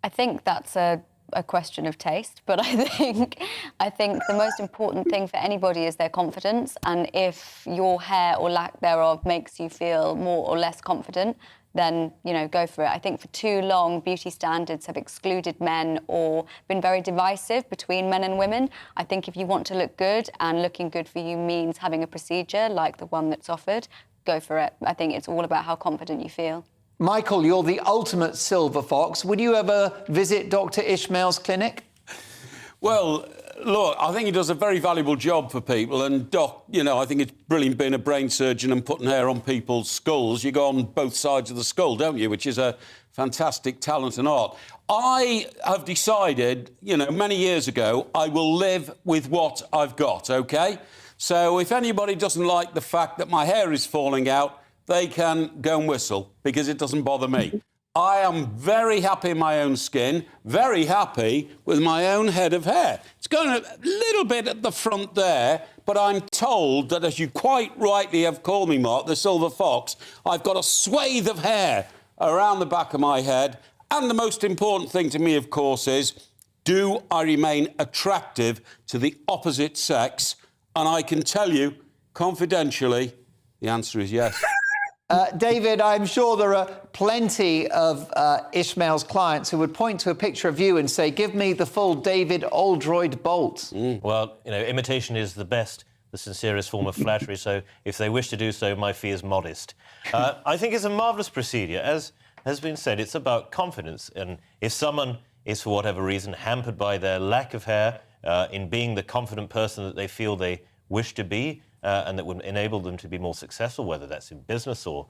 I think that's a question of taste, but I think the most important thing for anybody is their confidence, and if your hair or lack thereof makes you feel more or less confident, then, go for it. I think for too long, beauty standards have excluded men or been very divisive between men and women. I think if you want to look good, and looking good for you means having a procedure like the one that's offered, go for it. I think it's all about how confident you feel. Michael, you're the ultimate silver fox. Would you ever visit Dr. Ishmael's clinic? Well, look, I think he does a very valuable job for people. And Doc, I think it's brilliant being a brain surgeon and putting hair on people's skulls. You go on both sides of the skull, don't you? Which is a fantastic talent and art. I have decided, many years ago, I will live with what I've got, OK? So if anybody doesn't like the fact that my hair is falling out, they can go and whistle, because it doesn't bother me. I am very happy in my own skin, very happy with my own head of hair. It's going a little bit at the front there, but I'm told that, as you quite rightly have called me, Mark, the silver fox, I've got a swathe of hair around the back of my head. And the most important thing to me, of course, is, do I remain attractive to the opposite sex? And I can tell you, confidentially, the answer is yes. David, I'm sure there are plenty of Ishmael's clients who would point to a picture of you and say, give me the full David Oldroyd Bolt. Well, imitation is the sincerest form of flattery, so if they wish to do so, my fee is modest. I think it's a marvellous procedure. As has been said, it's about confidence, and if someone is, for whatever reason, hampered by their lack of hair in being the confident person that they feel they wish to be, and that would enable them to be more successful, whether that's in business or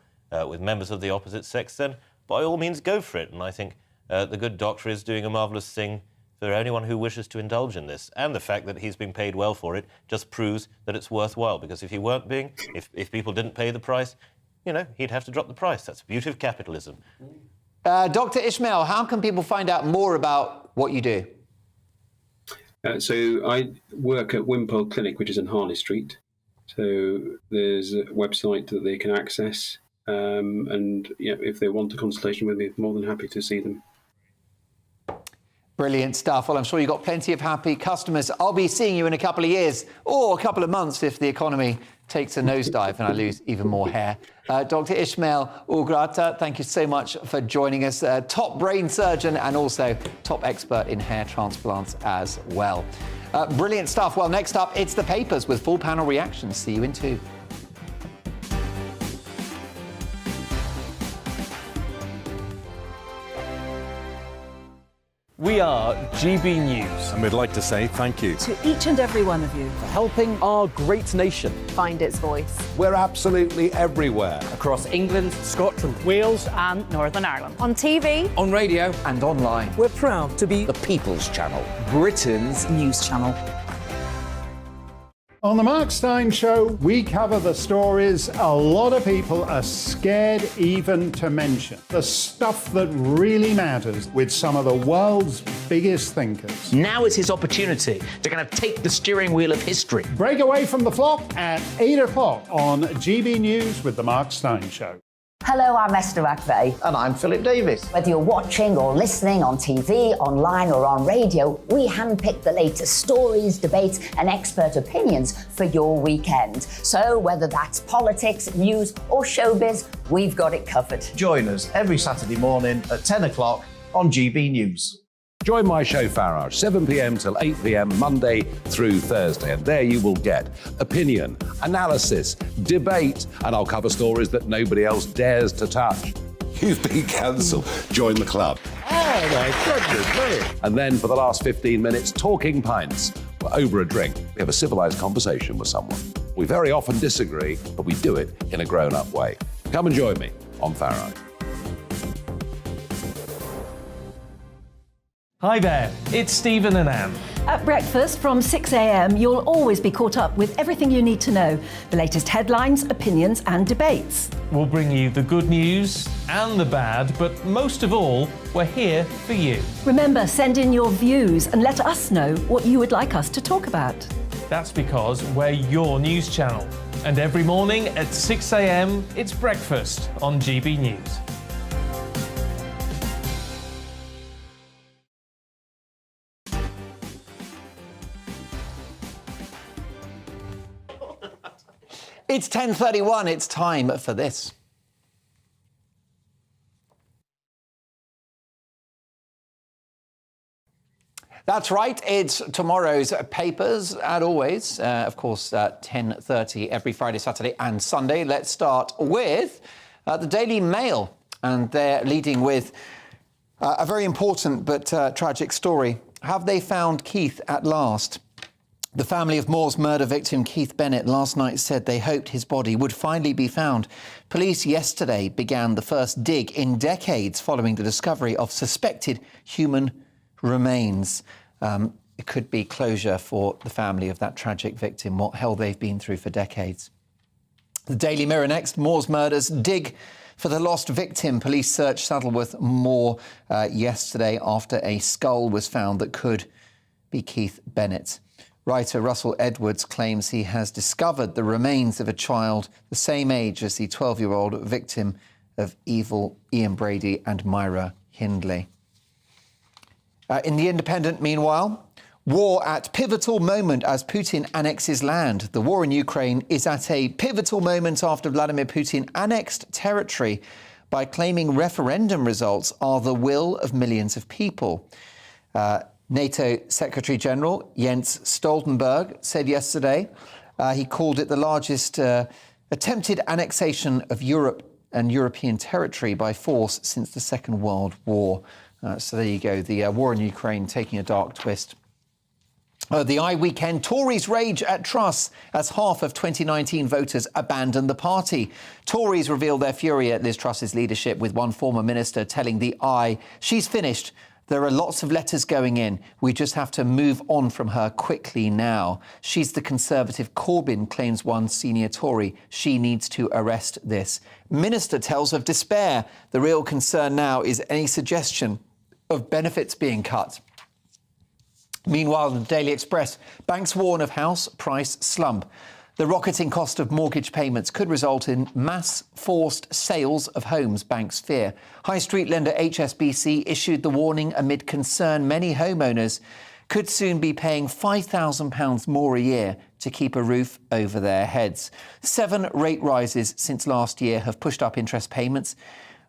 with members of the opposite sex, then by all means go for it. And I think the good doctor is doing a marvellous thing for anyone who wishes to indulge in this. And the fact that he's being paid well for it just proves that it's worthwhile, because if he weren't being, if people didn't pay the price, he'd have to drop the price. That's the beauty of capitalism. Dr. Ishmael, how can people find out more about what you do? So I work at Wimpole Clinic, which is in Harley Street. So there's a website that they can access, and if they want a consultation with me, I'm more than happy to see them. Brilliant stuff. Well, I'm sure you've got plenty of happy customers. I'll be seeing you in a couple of years or a couple of months if the economy takes a nosedive and I lose even more hair. Dr. Ishmael Ugrata, thank you so much for joining us. Top brain surgeon and also top expert in hair transplants as well. Brilliant stuff. Well, next up, it's the papers with full panel reactions. See you in 2. We are GB News. And we'd like to say thank you To each and every one of you. for helping our great nation. Find its voice. We're absolutely everywhere. Across England, Scotland, Wales, and Northern Ireland. On TV, On radio, And online. we're proud to be The People's Channel. Britain's news channel. On the Mark Steyn Show, we cover the stories a lot of people are scared even to mention. The stuff that really matters with some of the world's biggest thinkers. Now is his opportunity to kind of take the steering wheel of history. Break away from the flock at 8 o'clock on GB News with the Mark Steyn Show. Hello, I'm Esther McVeigh. And I'm Philip Davis. Whether you're watching or listening on TV, online or on radio, we handpick the latest stories, debates and expert opinions for your weekend. So whether that's politics, news or showbiz, we've got it covered. Join us every Saturday morning at 10 o'clock on GB News. Join my show Farage, 7 p.m. till 8 p.m. Monday through Thursday. And there you will get opinion, analysis, debate, and I'll cover stories that nobody else dares to touch. You've been cancelled. Join the club. oh my goodness me. And then for the last 15 minutes, talking pints. We're over a drink. We have a civilised conversation with someone. We very often disagree, but we do it in a grown-up way. Come and join me on Farage. Hi there, it's Stephen and Anne. At breakfast from 6 a.m, you'll always be caught up with everything you need to know, the latest headlines, opinions and debates. We'll bring you the good news and the bad, but most of all, we're here for you. Remember, send in your views and let us know what you would like us to talk about. That's because we're your news channel. And every morning at 6 a.m, it's breakfast on GB News. It's 10:31. It's time for this. That's right. It's tomorrow's papers, as always. Of course, 10:30 every Friday, Saturday and Sunday. Let's start with the Daily Mail. And they're leading with a very important but tragic story. Have they found Keith at last? The family of Moore's murder victim Keith Bennett last night said they hoped his body would finally be found. Police yesterday began the first dig in decades following the discovery of suspected human remains. It could be closure for the family of that tragic victim, what hell they've been through for decades. The Daily Mirror next. Moore's murders dig for the lost victim. Police searched Saddleworth Moor yesterday after a skull was found that could be Keith Bennett. Writer Russell Edwards claims he has discovered the remains of a child the same age as the 12-year-old victim of evil Ian Brady and Myra Hindley. In The Independent, meanwhile, war at pivotal moment as Putin annexes land. The war in Ukraine is at a pivotal moment after Vladimir Putin annexed territory by claiming referendum results are the will of millions of people. NATO Secretary-General Jens Stoltenberg said yesterday he called it the largest attempted annexation of Europe and European territory by force since the Second World War. So there you go, the war in Ukraine taking a dark twist. The Eye Weekend, Tories rage at Truss as half of 2019 voters abandon the party. Tories revealed their fury at Liz Truss's leadership, with one former minister telling the Eye she's finished. There are lots of letters going in. We just have to move on from her quickly now. She's the Conservative Corbyn, claims one senior Tory. She needs to arrest this. Minister tells of despair. The real concern now is any suggestion of benefits being cut. Meanwhile, the Daily Express, banks warn of house price slump. The rocketing cost of mortgage payments could result in mass forced sales of homes, banks fear. High street lender HSBC issued the warning amid concern many homeowners could soon be paying £5,000 more a year to keep a roof over their heads. 7 rate rises since last year have pushed up interest payments,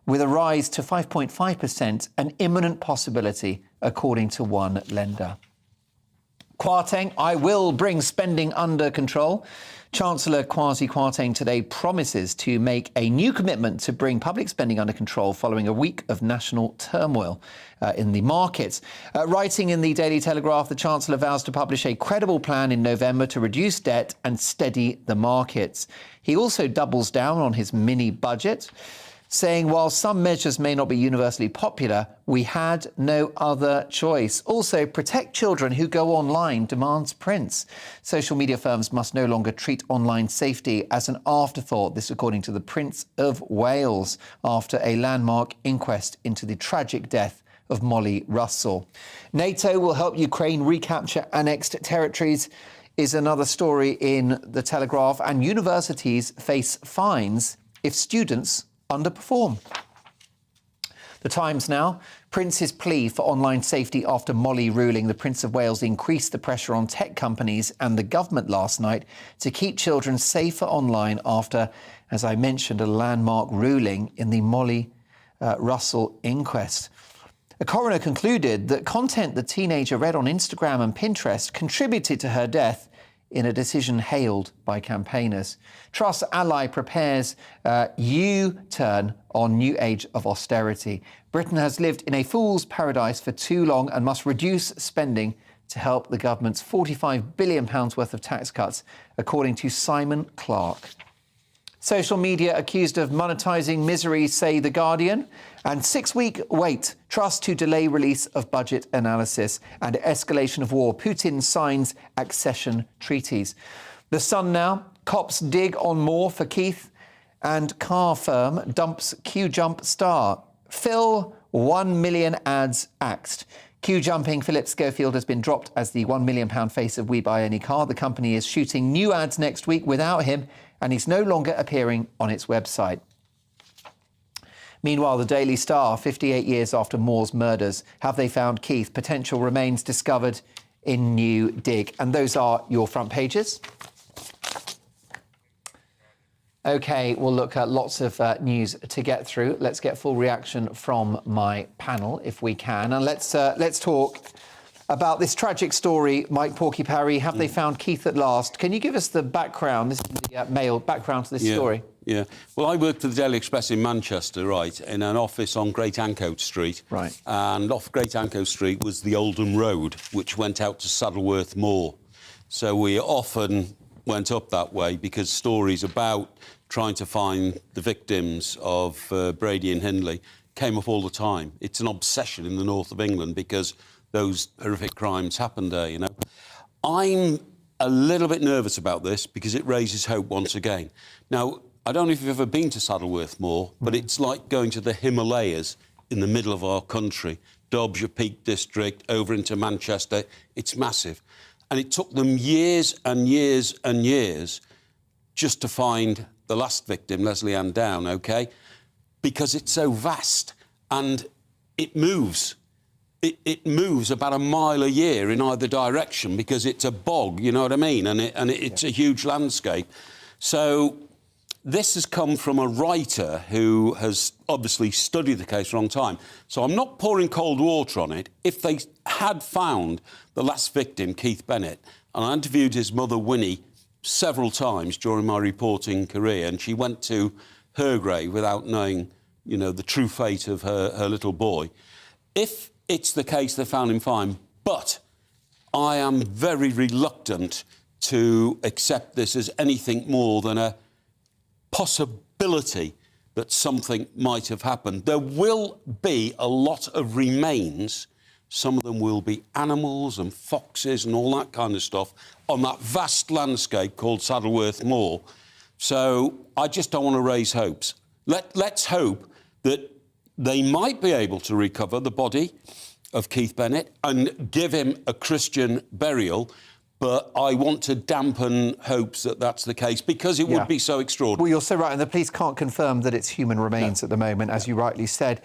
with a rise to 5.5% an imminent possibility, according to one lender. Kwarteng, I will bring spending under control. Chancellor Kwasi Kwarteng today promises to make a new commitment to bring public spending under control following a week of national turmoil in the markets. Writing in the Daily Telegraph, the Chancellor vows to publish a credible plan in November to reduce debt and steady the markets. He also doubles down on his mini-budget, saying while some measures may not be universally popular, we had no other choice. Also, protect children who go online, demands Prince. Social media firms must no longer treat online safety as an afterthought. This according to the Prince of Wales, after a landmark inquest into the tragic death of Molly Russell. NATO will help Ukraine recapture annexed territories is another story in the Telegraph, and universities face fines if students underperform. The Times now. Prince's plea for online safety after Molly ruling. The Prince of Wales increased the pressure on tech companies and the government last night to keep children safer online after, as I mentioned, a landmark ruling in the Molly Russell inquest. A coroner concluded that content the teenager read on Instagram and Pinterest contributed to her death in a decision hailed by campaigners. Truss ally prepares U-turn on new age of austerity. Britain has lived in a fool's paradise for too long and must reduce spending to help the government's £45 billion worth of tax cuts, according to Simon Clarke. Social media accused of monetising misery, say The Guardian. And 6-week wait, Truss to delay release of budget analysis and escalation of war. Putin signs accession treaties. The Sun now, cops dig on more for Keith, and car firm dumps Q-Jump star. Fill 1 million ads axed. Q-Jumping Philip Schofield has been dropped as the £1 million face of We Buy Any Car. The company is shooting new ads next week without him, and he's no longer appearing on its website. Meanwhile, the Daily Star, 58 years after Moore's murders, have they found Keith? Potential remains discovered in new dig. And those are your front pages. OK, we'll look at lots of news to get through. Let's get full reaction from my panel, if we can. And let's talk about this tragic story, Mike Porky Parry. Have they found Keith at last? Can you give us the background, this is the Mail background to this story? Yeah. Well, I worked for the Daily Express in Manchester, right, in an office on Great Ancoats Street. Right. And off Great Ancoats Street was the Oldham Road, which went out to Saddleworth Moor. So we often went up that way because stories about trying to find the victims of Brady and Hindley came up all the time. It's an obsession in the north of England because those horrific crimes happened there, you know. I'm a little bit nervous about this because it raises hope once again. Now, I don't know if you've ever been to Saddleworth Moor, but it's like going to the Himalayas in the middle of our country. Derbyshire Peak District, over into Manchester. It's massive. And it took them years and years and years just to find the last victim, Leslie Ann Down, OK? Because it's so vast and it moves. It moves about a mile a year in either direction because it's a bog, you know what I mean? And it's a huge landscape. So this has come from a writer who has obviously studied the case for a long time. So I'm not pouring cold water on it. If they had found the last victim, Keith Bennett, and I interviewed his mother, Winnie, several times during my reporting career, and she went to her grave without knowing, you know, the true fate of her little boy. If it's the case they found him fine, but I am very reluctant to accept this as anything more than a possibility that something might have happened. There will be a lot of remains. Some of them will be animals and foxes and all that kind of stuff on that vast landscape called Saddleworth Moor. So I just don't want to raise hopes. Let's hope that they might be able to recover the body of Keith Bennett and give him a Christian burial. But I want to dampen hopes that that's the case because it would be so extraordinary. Well, you're so right, and the police can't confirm that it's human remains at the moment, as you rightly said.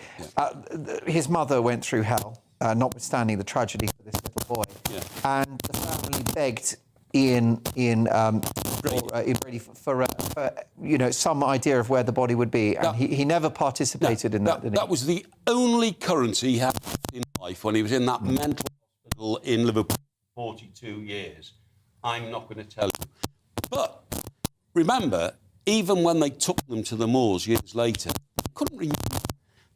His mother went through hell, notwithstanding the tragedy for this little boy, and the family begged Ian Brady for you know, some idea of where the body would be, and he never participated in that. That was the only currency he had in life when he was in that mental hospital in Liverpool. 42 years. I'm not going to tell you. But remember, even when they took them to the moors years later, they couldn't remember.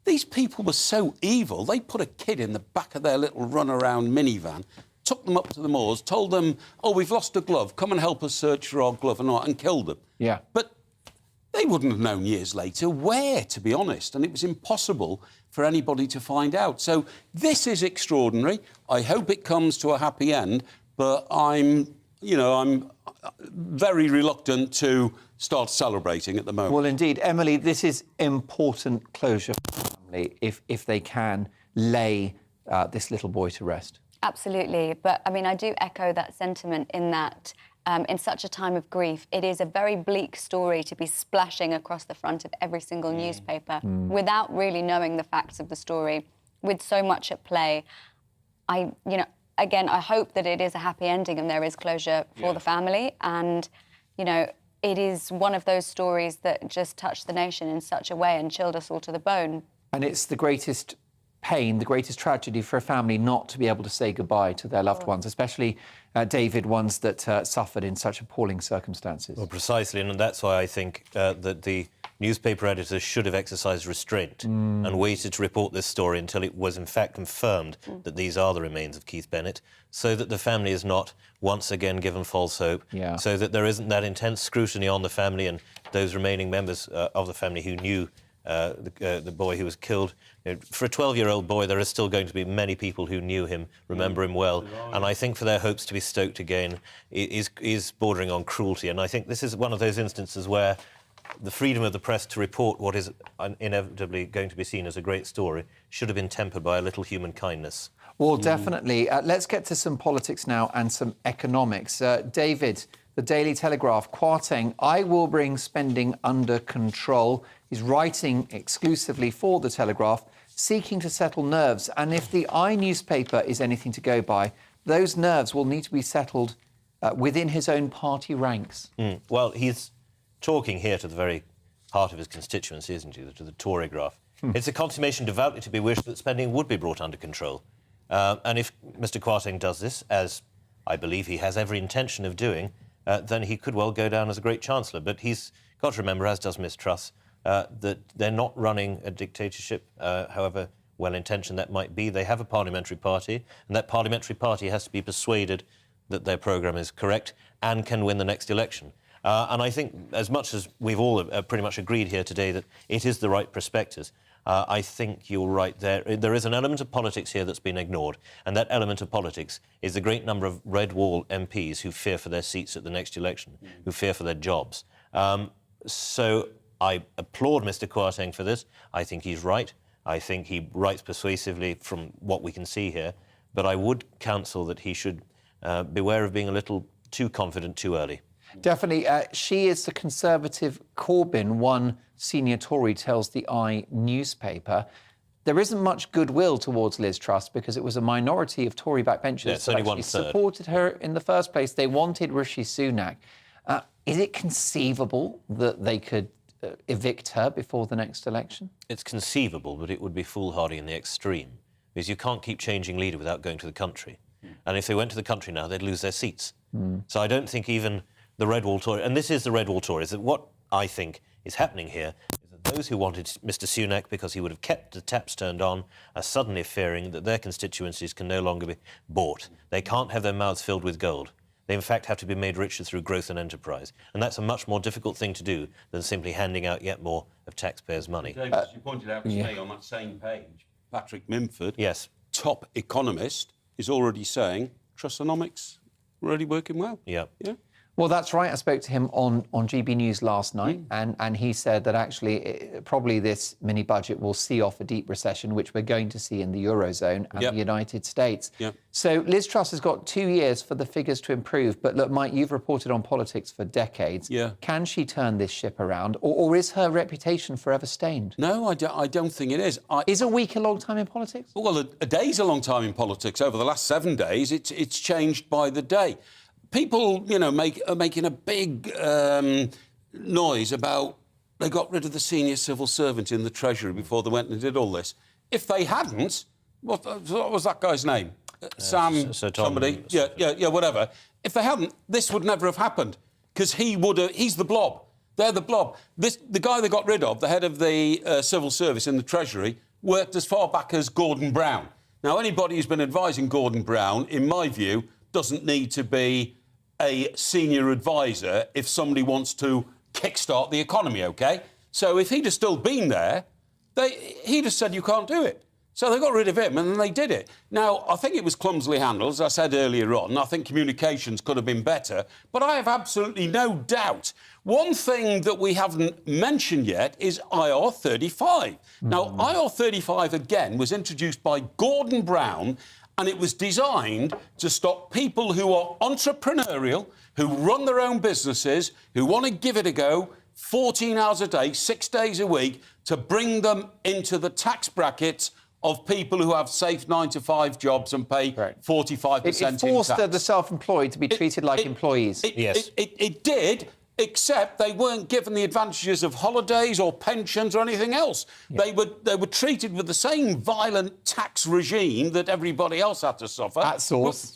These people were so evil, they put a kid in the back of their little run-around minivan, took them up to the moors, told them, oh, we've lost a glove, come and help us search for our glove, and killed them. Yeah. But they wouldn't have known years later where, to be honest, and it was impossible for anybody to find out. So this is extraordinary. I hope it comes to a happy end, but I'm very reluctant to start celebrating at the moment. Well, indeed. Emily, this is important closure for the family if they can lay this little boy to rest. Absolutely. But, I mean, I do echo that sentiment in that in such a time of grief, it is a very bleak story to be splashing across the front of every single newspaper without really knowing the facts of the story, with so much at play. Again, I hope that it is a happy ending and there is closure for the family. And, you know, it is one of those stories that just touched the nation in such a way and chilled us all to the bone. And it's the greatest pain, the greatest tragedy for a family not to be able to say goodbye to their loved ones, especially, David, ones that suffered in such appalling circumstances. Well, precisely, and that's why I think that the newspaper editors should have exercised restraint and waited to report this story until it was in fact confirmed that these are the remains of Keith Bennett, so that the family is not once again given false hope, so that there isn't that intense scrutiny on the family and those remaining members of the family who knew the boy who was killed. You know, for a 12-year-old boy, there are still going to be many people who knew him, remember him well, and I think for their hopes to be stoked again is bordering on cruelty. And I think this is one of those instances where the freedom of the press to report what is inevitably going to be seen as a great story should have been tempered by a little human kindness. Well, definitely. Let's get to some politics now and some economics. David, the Daily Telegraph, Kwarteng, I will bring spending under control. He's writing exclusively for the Telegraph, seeking to settle nerves. And if the newspaper is anything to go by, those nerves will need to be settled within his own party ranks. Well, he's talking here to the very heart of his constituency, isn't he, to the Torygraph. It's a consummation devoutly to be wished that spending would be brought under control. And if Mr Kwarteng does this, as I believe he has every intention of doing, then he could well go down as a great chancellor. But he's got to remember, as does Miss Truss, that they're not running a dictatorship, however well-intentioned that might be. They have a parliamentary party, and that parliamentary party has to be persuaded that their programme is correct and can win the next election. And I think, as much as we've all pretty much agreed here today that it is the right prospectus, I think you're right there. There is an element of politics here that's been ignored, and that element of politics is the great number of red wall MPs who fear for their seats at the next election, who fear for their jobs. So I applaud Mr Kwarteng for this. I think he's right. I think he writes persuasively from what we can see here, but I would counsel that he should beware of being a little too confident too early. Definitely. She is the Conservative Corbyn, one senior Tory tells the newspaper. There isn't much goodwill towards Liz Truss because it was a minority of Tory backbenchers that actually supported her in the first place. They wanted Rishi Sunak. Is it conceivable that they could evict her before the next election? It's conceivable, but it would be foolhardy in the extreme, because you can't keep changing leader without going to the country. And if they went to the country now, they'd lose their seats. So I don't think even the Red Wall Tories, and this is the Red Wall Tories, that what I think is happening here is that those who wanted Mr Sunak because he would have kept the taps turned on are suddenly fearing that their constituencies can no longer be bought. They can't have their mouths filled with gold. They, in fact, have to be made richer through growth and enterprise. And that's a much more difficult thing to do than simply handing out yet more of taxpayers' money. David, as you pointed out today on that same page, Patrick Mimford, top economist, is already saying Trussonomics already working well. Yeah. Well, that's right. I spoke to him on GB News last night, and he said that actually probably this mini-budget will see off a deep recession, which we're going to see in the Eurozone and the United States. So Liz Truss has got 2 years for the figures to improve. But look, Mike, you've reported on politics for decades. Can she turn this ship around, or is her reputation forever stained? No, I don't think it is. Is a week a long time in politics? Well, a day's a long time in politics. Over the last 7 days, it's changed by the day. People, are making a big noise about they got rid of the senior civil servant in the Treasury before they went and did all this. If they hadn't, what was that guy's name? Sam, Sir Tom, somebody? Yeah, whatever. If they hadn't, this would never have happened, because he's the blob. They're the blob. The guy they got rid of, the head of the civil service in the Treasury, worked as far back as Gordon Brown. Now, anybody who's been advising Gordon Brown, in my view, doesn't need to be a senior advisor if somebody wants to kickstart the economy, OK? So if he'd have still been there, he'd have said you can't do it. So they got rid of him and then they did it. Now, I think it was clumsily handled, as I said earlier on. I think communications could have been better, but I have absolutely no doubt. One thing that we haven't mentioned yet is IR35. Now, IR35, again, was introduced by Gordon Brown, and it was designed to stop people who are entrepreneurial, who run their own businesses, who want to give it a go, 14 hours a day, 6 days a week, to bring them into the tax brackets of people who have safe 9-to-5 jobs and pay 45% in tax. It forced the self-employed to be treated like employees. It did, except they weren't given the advantages of holidays or pensions or anything else. They were treated with the same violent tax regime that everybody else had to suffer. At source.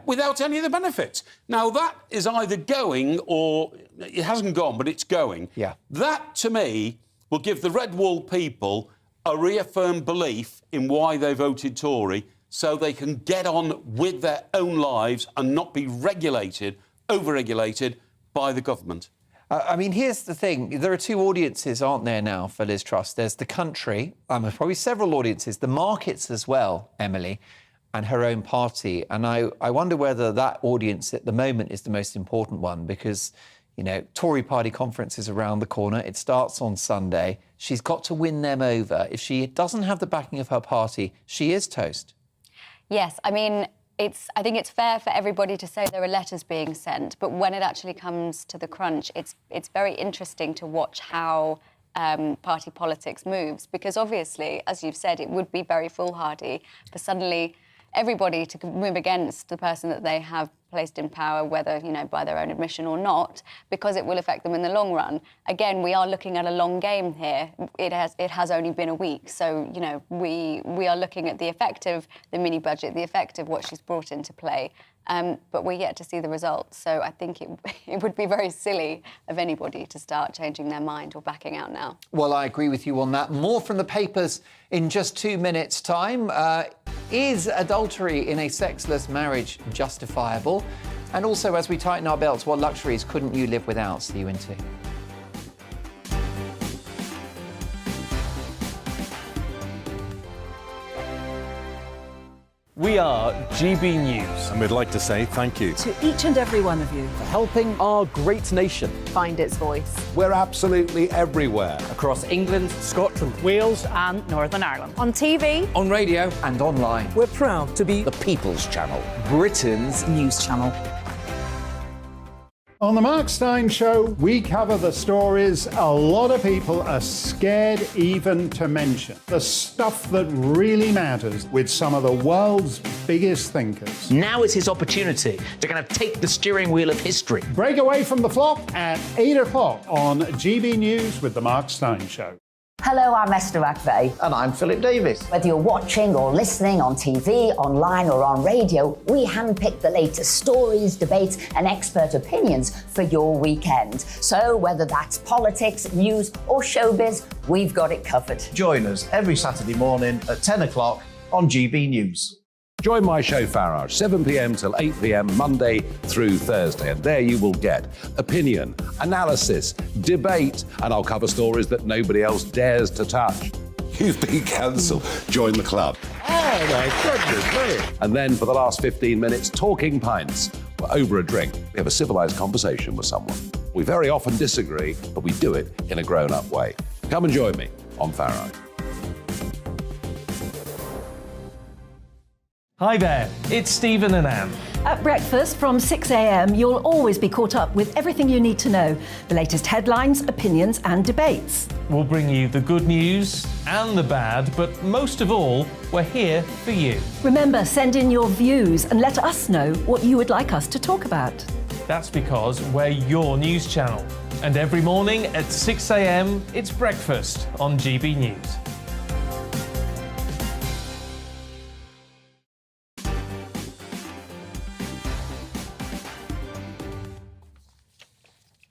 Without any of the benefits. Now, that is either going or... It hasn't gone, but it's going. That, to me, will give the Red Wall people a reaffirmed belief in why they voted Tory, so they can get on with their own lives and not be over-regulated by the government. I mean, here's the thing. There are two audiences, aren't there, now, for Liz Truss? There's the country, there's probably several audiences, the markets as well, Emily, and her own party. And I wonder whether that audience at the moment is the most important one, because, Tory party conference is around the corner. It starts on Sunday. She's got to win them over. If she doesn't have the backing of her party, she is toast. Yes, I mean... I think it's fair for everybody to say there are letters being sent, but when it actually comes to the crunch, it's very interesting to watch how party politics moves, because obviously, as you've said, it would be very foolhardy for suddenly everybody to move against the person that they have placed in power, whether, by their own admission or not, because it will affect them in the long run. Again, we are looking at a long game here. It has only been a week. So, we are looking at the effect of the mini-budget, the effect of what she's brought into play. But we're yet to see the results. So I think it would be very silly of anybody to start changing their mind or backing out now. Well, I agree with you on that. More from the papers in just 2 minutes' time. Is adultery in a sexless marriage justifiable? And also, as we tighten our belts, what luxuries couldn't you live without? See you in 2. We are GB News. And we'd like to say thank you To each and every one of you. for helping our great nation. Find its voice. We're absolutely everywhere. Across England, Scotland, Wales, and Northern Ireland. On TV, On radio, And online. we're proud to be The People's Channel. Britain's news channel. On the Mark Steyn Show, we cover the stories a lot of people are scared even to mention. The stuff that really matters with some of the world's biggest thinkers. Now is his opportunity to kind of take the steering wheel of history. Break away from the flop at 8 o'clock on GB News with the Mark Steyn Show. Hello, I'm Esther McVeigh. And I'm Philip Davis. Whether you're watching or listening on TV, online or on radio, we handpick the latest stories, debates and expert opinions for your weekend. So whether that's politics, news or showbiz, we've got it covered. Join us every Saturday morning at 10 o'clock on GB News. Join my show Farage, 7 p.m. till 8 p.m. Monday through Thursday, and there you will get opinion, analysis, debate, and I'll cover stories that nobody else dares to touch. You've been cancelled. Join the club. Oh my goodness me. And then for the last 15 minutes, talking pints. We're over a drink. We have a civilised conversation with someone. We very often disagree, but we do it in a grown-up way. Come and join me on Farage. Hi there, it's Stephen and Anne. At breakfast from 6 a.m, you'll always be caught up with everything you need to know, the latest headlines, opinions and debates. We'll bring you the good news and the bad, but most of all, we're here for you. Remember, send in your views and let us know what you would like us to talk about. That's because we're your news channel. And every morning at 6 a.m, it's breakfast on GB News.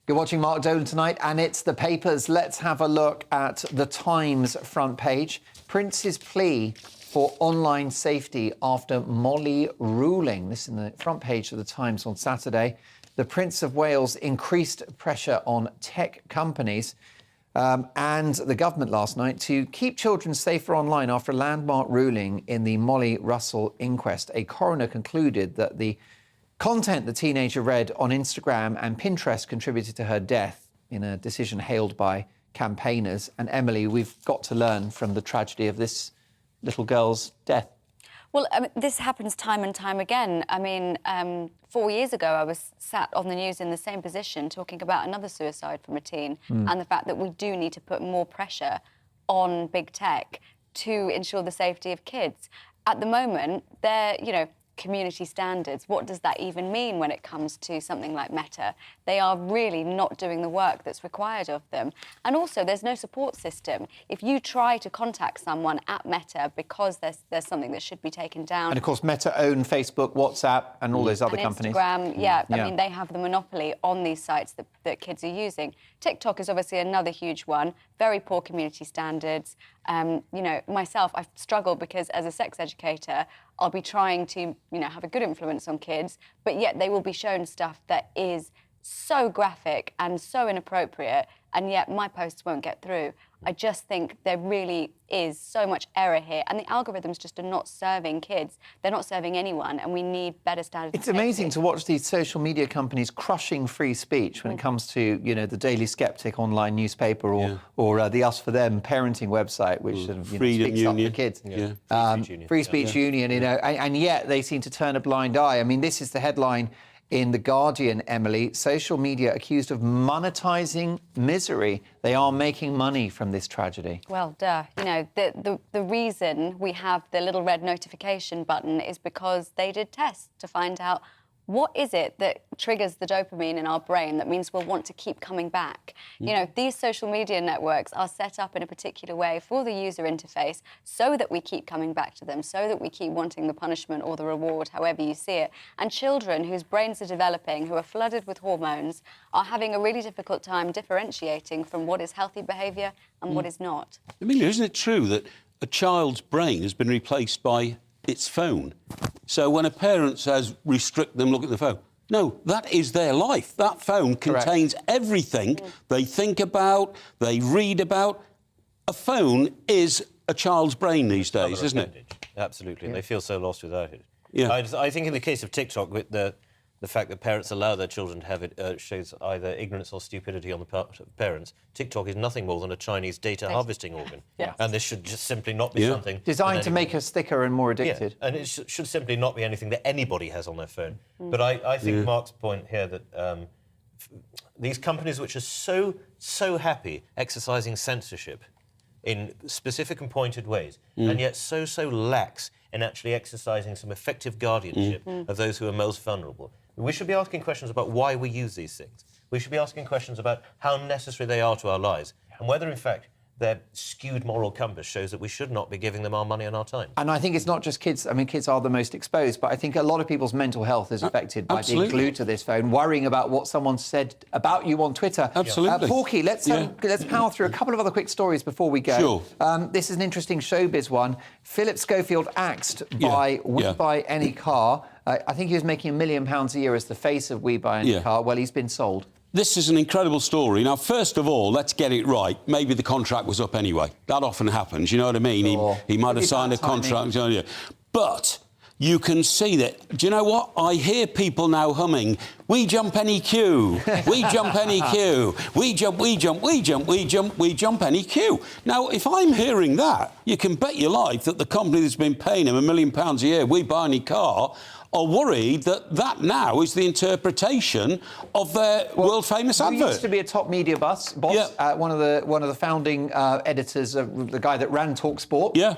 You're watching Mark Dolan tonight, and it's the papers. Let's have a look at the Times front page. Prince's plea for online safety after Molly ruling. This in the front page of the Times on Saturday. The Prince of Wales increased pressure on tech companies and the government last night to keep children safer online after a landmark ruling in the Molly Russell inquest. A coroner concluded that the content the teenager read on Instagram and Pinterest contributed to her death in a decision hailed by campaigners. And Emily, we've got to learn from the tragedy of this little girl's death. Well, this happens time and time again. 4 years ago, I was sat on the news in the same position talking about another suicide from a teen and the fact that we do need to put more pressure on big tech to ensure the safety of kids. At the moment, they're, community standards. What does that even mean when it comes to something like Meta? They are really not doing the work that's required of them. And also, there's no support system. If you try to contact someone at Meta because there's something that should be taken down... And, of course, Meta own Facebook, WhatsApp and all those other companies. Instagram, I mean, they have the monopoly on these sites that kids are using. TikTok is obviously another huge one. Very poor community standards. Myself, I've struggled because as a sex educator, I'll be trying to, have a good influence on kids, but yet they will be shown stuff that is so graphic and so inappropriate, and yet my posts won't get through. I just think there really is so much error here, and the algorithms just are not serving kids. They're not serving anyone, and we need better standards. It's amazing to watch these social media companies crushing free speech when it comes to, the Daily Skeptic online newspaper or the Us For Them parenting website, which sort of speaks up for kids. Free Speech Union, and yet they seem to turn a blind eye. I mean, this is the headline in The Guardian, Emily. Social media accused of monetising misery. They are making money from this tragedy. Well, duh. The reason we have the little red notification button is because they did tests to find out what is it that triggers the dopamine in our brain that means we'll want to keep coming back? These social media networks are set up in a particular way for the user interface so that we keep coming back to them, so that we keep wanting the punishment or the reward, however you see it. And children whose brains are developing, who are flooded with hormones, are having a really difficult time differentiating from what is healthy behaviour and what is not. Amelia, isn't it true that a child's brain has been replaced by its phone? So when a parent says, restrict them, look at the phone, No, that is their life. That phone contains everything they think about, they read about. A phone is a child's brain these days, isn't it? Absolutely, and they feel so lost without it. Yeah. I think in the case of TikTok, with the fact that parents allow their children to have it shows either ignorance or stupidity on the part of parents. TikTok is nothing more than a Chinese data harvesting organ. Yes. And this should just simply not be something... Designed to make us thicker and more addicted. Yeah, and it should simply not be anything that anybody has on their phone. But I think Mark's point here that these companies which are so happy exercising censorship in specific and pointed ways, and yet so lax in actually exercising some effective guardianship of those who are most vulnerable. We should be asking questions about why we use these things. We should be asking questions about how necessary they are to our lives, and whether, in fact, their skewed moral compass shows that we should not be giving them our money and our time. And I think it's not just kids. I mean, kids are the most exposed, but I think a lot of people's mental health is affected by being glued to this phone, worrying about what someone said about you on Twitter. Absolutely. Porky, let's power through a couple of other quick stories before we go. Sure. This is an interesting showbiz one. Philip Schofield axed by We Buy Any Car. I think he was making £1 million a year as the face of We Buy Any Car. Well, he's been sold. This is an incredible story. Now, first of all, let's get it right. Maybe the contract was up anyway. That often happens, you know what I mean? He might have signed a contract. But you can see that. Do you know what? I hear people now humming, we jump any queue, we jump any queue, we jump, we jump, we jump, we jump, we jump any queue. Now, if I'm hearing that, you can bet your life that the company that's been paying him £1 million a year, We Buy Any Car, are worried that now is the interpretation of their world-famous advert. He used to be a top media boss, one of the founding editors, the guy that ran TalkSport. Yeah.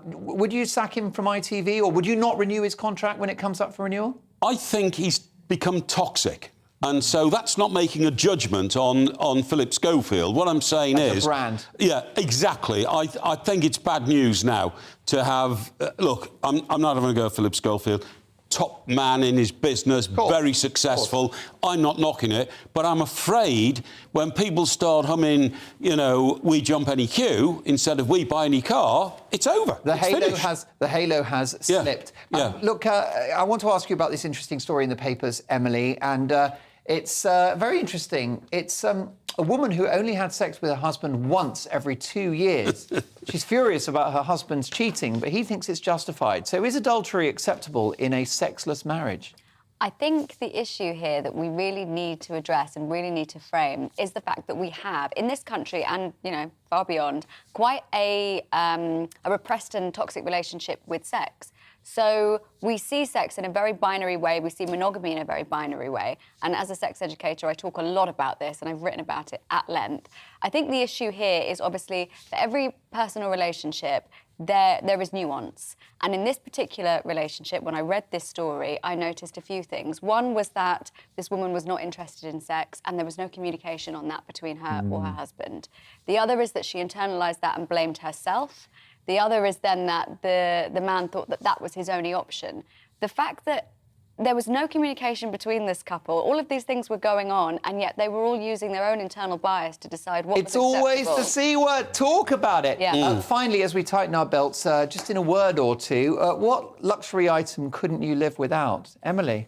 Would you sack him from ITV, or would you not renew his contract when it comes up for renewal? I think he's become toxic. And so that's not making a judgment on Philip Schofield. What I'm saying is... a brand. Yeah, exactly. I think it's bad news now to have... look, I'm not going to go Philip Schofield. Top man in his business, very successful. I'm not knocking it, but I'm afraid when people start humming, you know, we jump any queue instead of we buy any car, it's over. The halo has slipped. Look, I want to ask you about this interesting story in the papers, Emily, and it's very interesting. It's a woman who only had sex with her husband once every 2 years. She's furious about her husband's cheating, but he thinks it's justified. So is adultery acceptable in a sexless marriage? I think the issue here that we really need to address and really need to frame is the fact that we have, in this country and, you know, far beyond, quite a repressed and toxic relationship with sex. So we see sex in a very binary way. We see monogamy in a very binary way. And as a sex educator, I talk a lot about this, and I've written about it at length. I think the issue here is obviously for every personal relationship, there is nuance. And in this particular relationship, when I read this story, I noticed a few things. One was that this woman was not interested in sex, and there was no communication on that between her or her husband. The other is that she internalized that and blamed herself. The other is then that the man thought that that was his only option. The fact that there was no communication between this couple, all of these things were going on, and yet they were all using their own internal bias to decide what was acceptable. It's always the C word. Talk about it. Yeah. Finally, as we tighten our belts, just in a word or two, what luxury item couldn't you live without? Emily?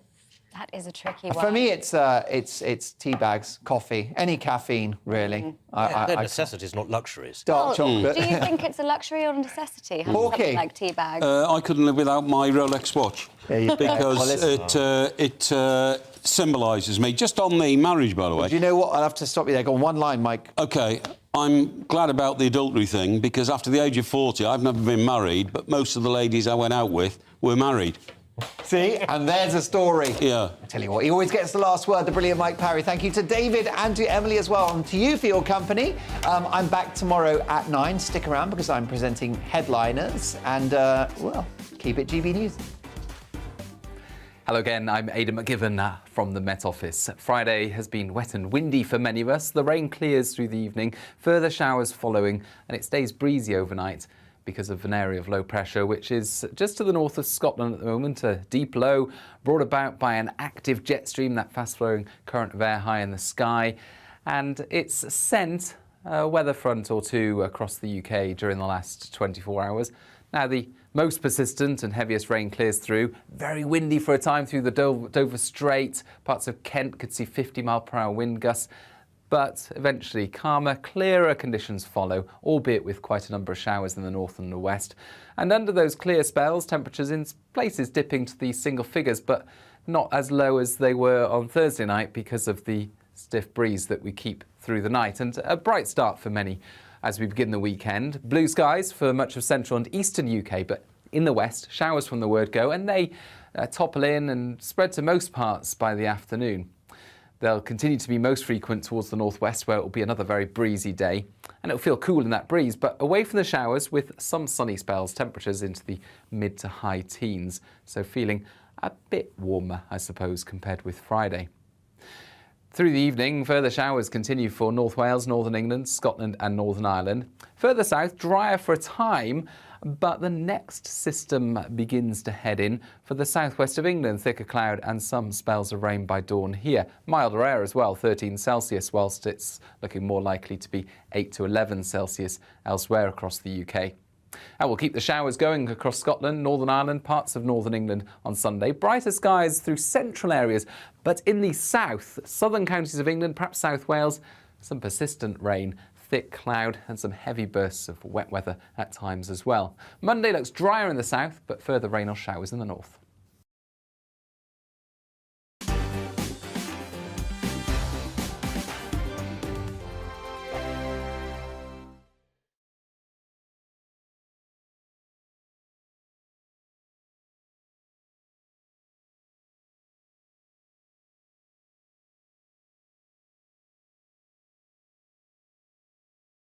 That is a tricky one. For me, it's tea bags, coffee, any caffeine, really. They're necessities, not luxuries. Dark chocolate. Do you think it's a luxury or a necessity? Something like tea bags? I couldn't live without my Rolex watch because it symbolises me. Just on the marriage, by the way. Do you know what? I'll have to stop you there. Go on, one line, Mike. OK, I'm glad about the adultery thing because after the age of 40, I've never been married, but most of the ladies I went out with were married. See? And there's a story. Yeah. I tell you what, he always gets the last word, the brilliant Mike Parry. Thank you to David and to Emily as well, and to you for your company. I'm back tomorrow at 9. Stick around because I'm presenting Headliners. And, well, keep it GB News. Hello again, I'm Aidan McGiven from the Met Office. Friday has been wet and windy for many of us. The rain clears through the evening, further showers following, and it stays breezy overnight because of an area of low pressure, which is just to the north of Scotland at the moment, a deep low brought about by an active jet stream, that fast-flowing current of air high in the sky, and it's sent a weather front or two across the UK during the last 24 hours. Now, the most persistent and heaviest rain clears through. Very windy for a time through the Dover Strait. Parts of Kent could see 50-mile-per-hour wind gusts. But eventually calmer, clearer conditions follow, albeit with quite a number of showers in the north and the west. And under those clear spells, temperatures in places dipping to the single figures, but not as low as they were on Thursday night because of the stiff breeze that we keep through the night. And a bright start for many as we begin the weekend. Blue skies for much of central and eastern UK, but in the west, showers from the word go, and they topple in and spread to most parts by the afternoon. They'll continue to be most frequent towards the northwest, where it will be another very breezy day. And it'll feel cool in that breeze, but away from the showers with some sunny spells, temperatures into the mid to high teens. So feeling a bit warmer, I suppose, compared with Friday. Through the evening, further showers continue for North Wales, Northern England, Scotland and Northern Ireland. Further south, drier for a time, but the next system begins to head in for the southwest of England. Thicker cloud and some spells of rain by dawn here. Milder air as well, 13 Celsius, whilst it's looking more likely to be 8 to 11 Celsius elsewhere across the UK. And we'll keep the showers going across Scotland, Northern Ireland, parts of Northern England on Sunday. Brighter skies through central areas, but in the south, southern counties of England, perhaps South Wales, some persistent rain, thick cloud and some heavy bursts of wet weather at times as well. Monday looks drier in the south, but further rain or showers in the north.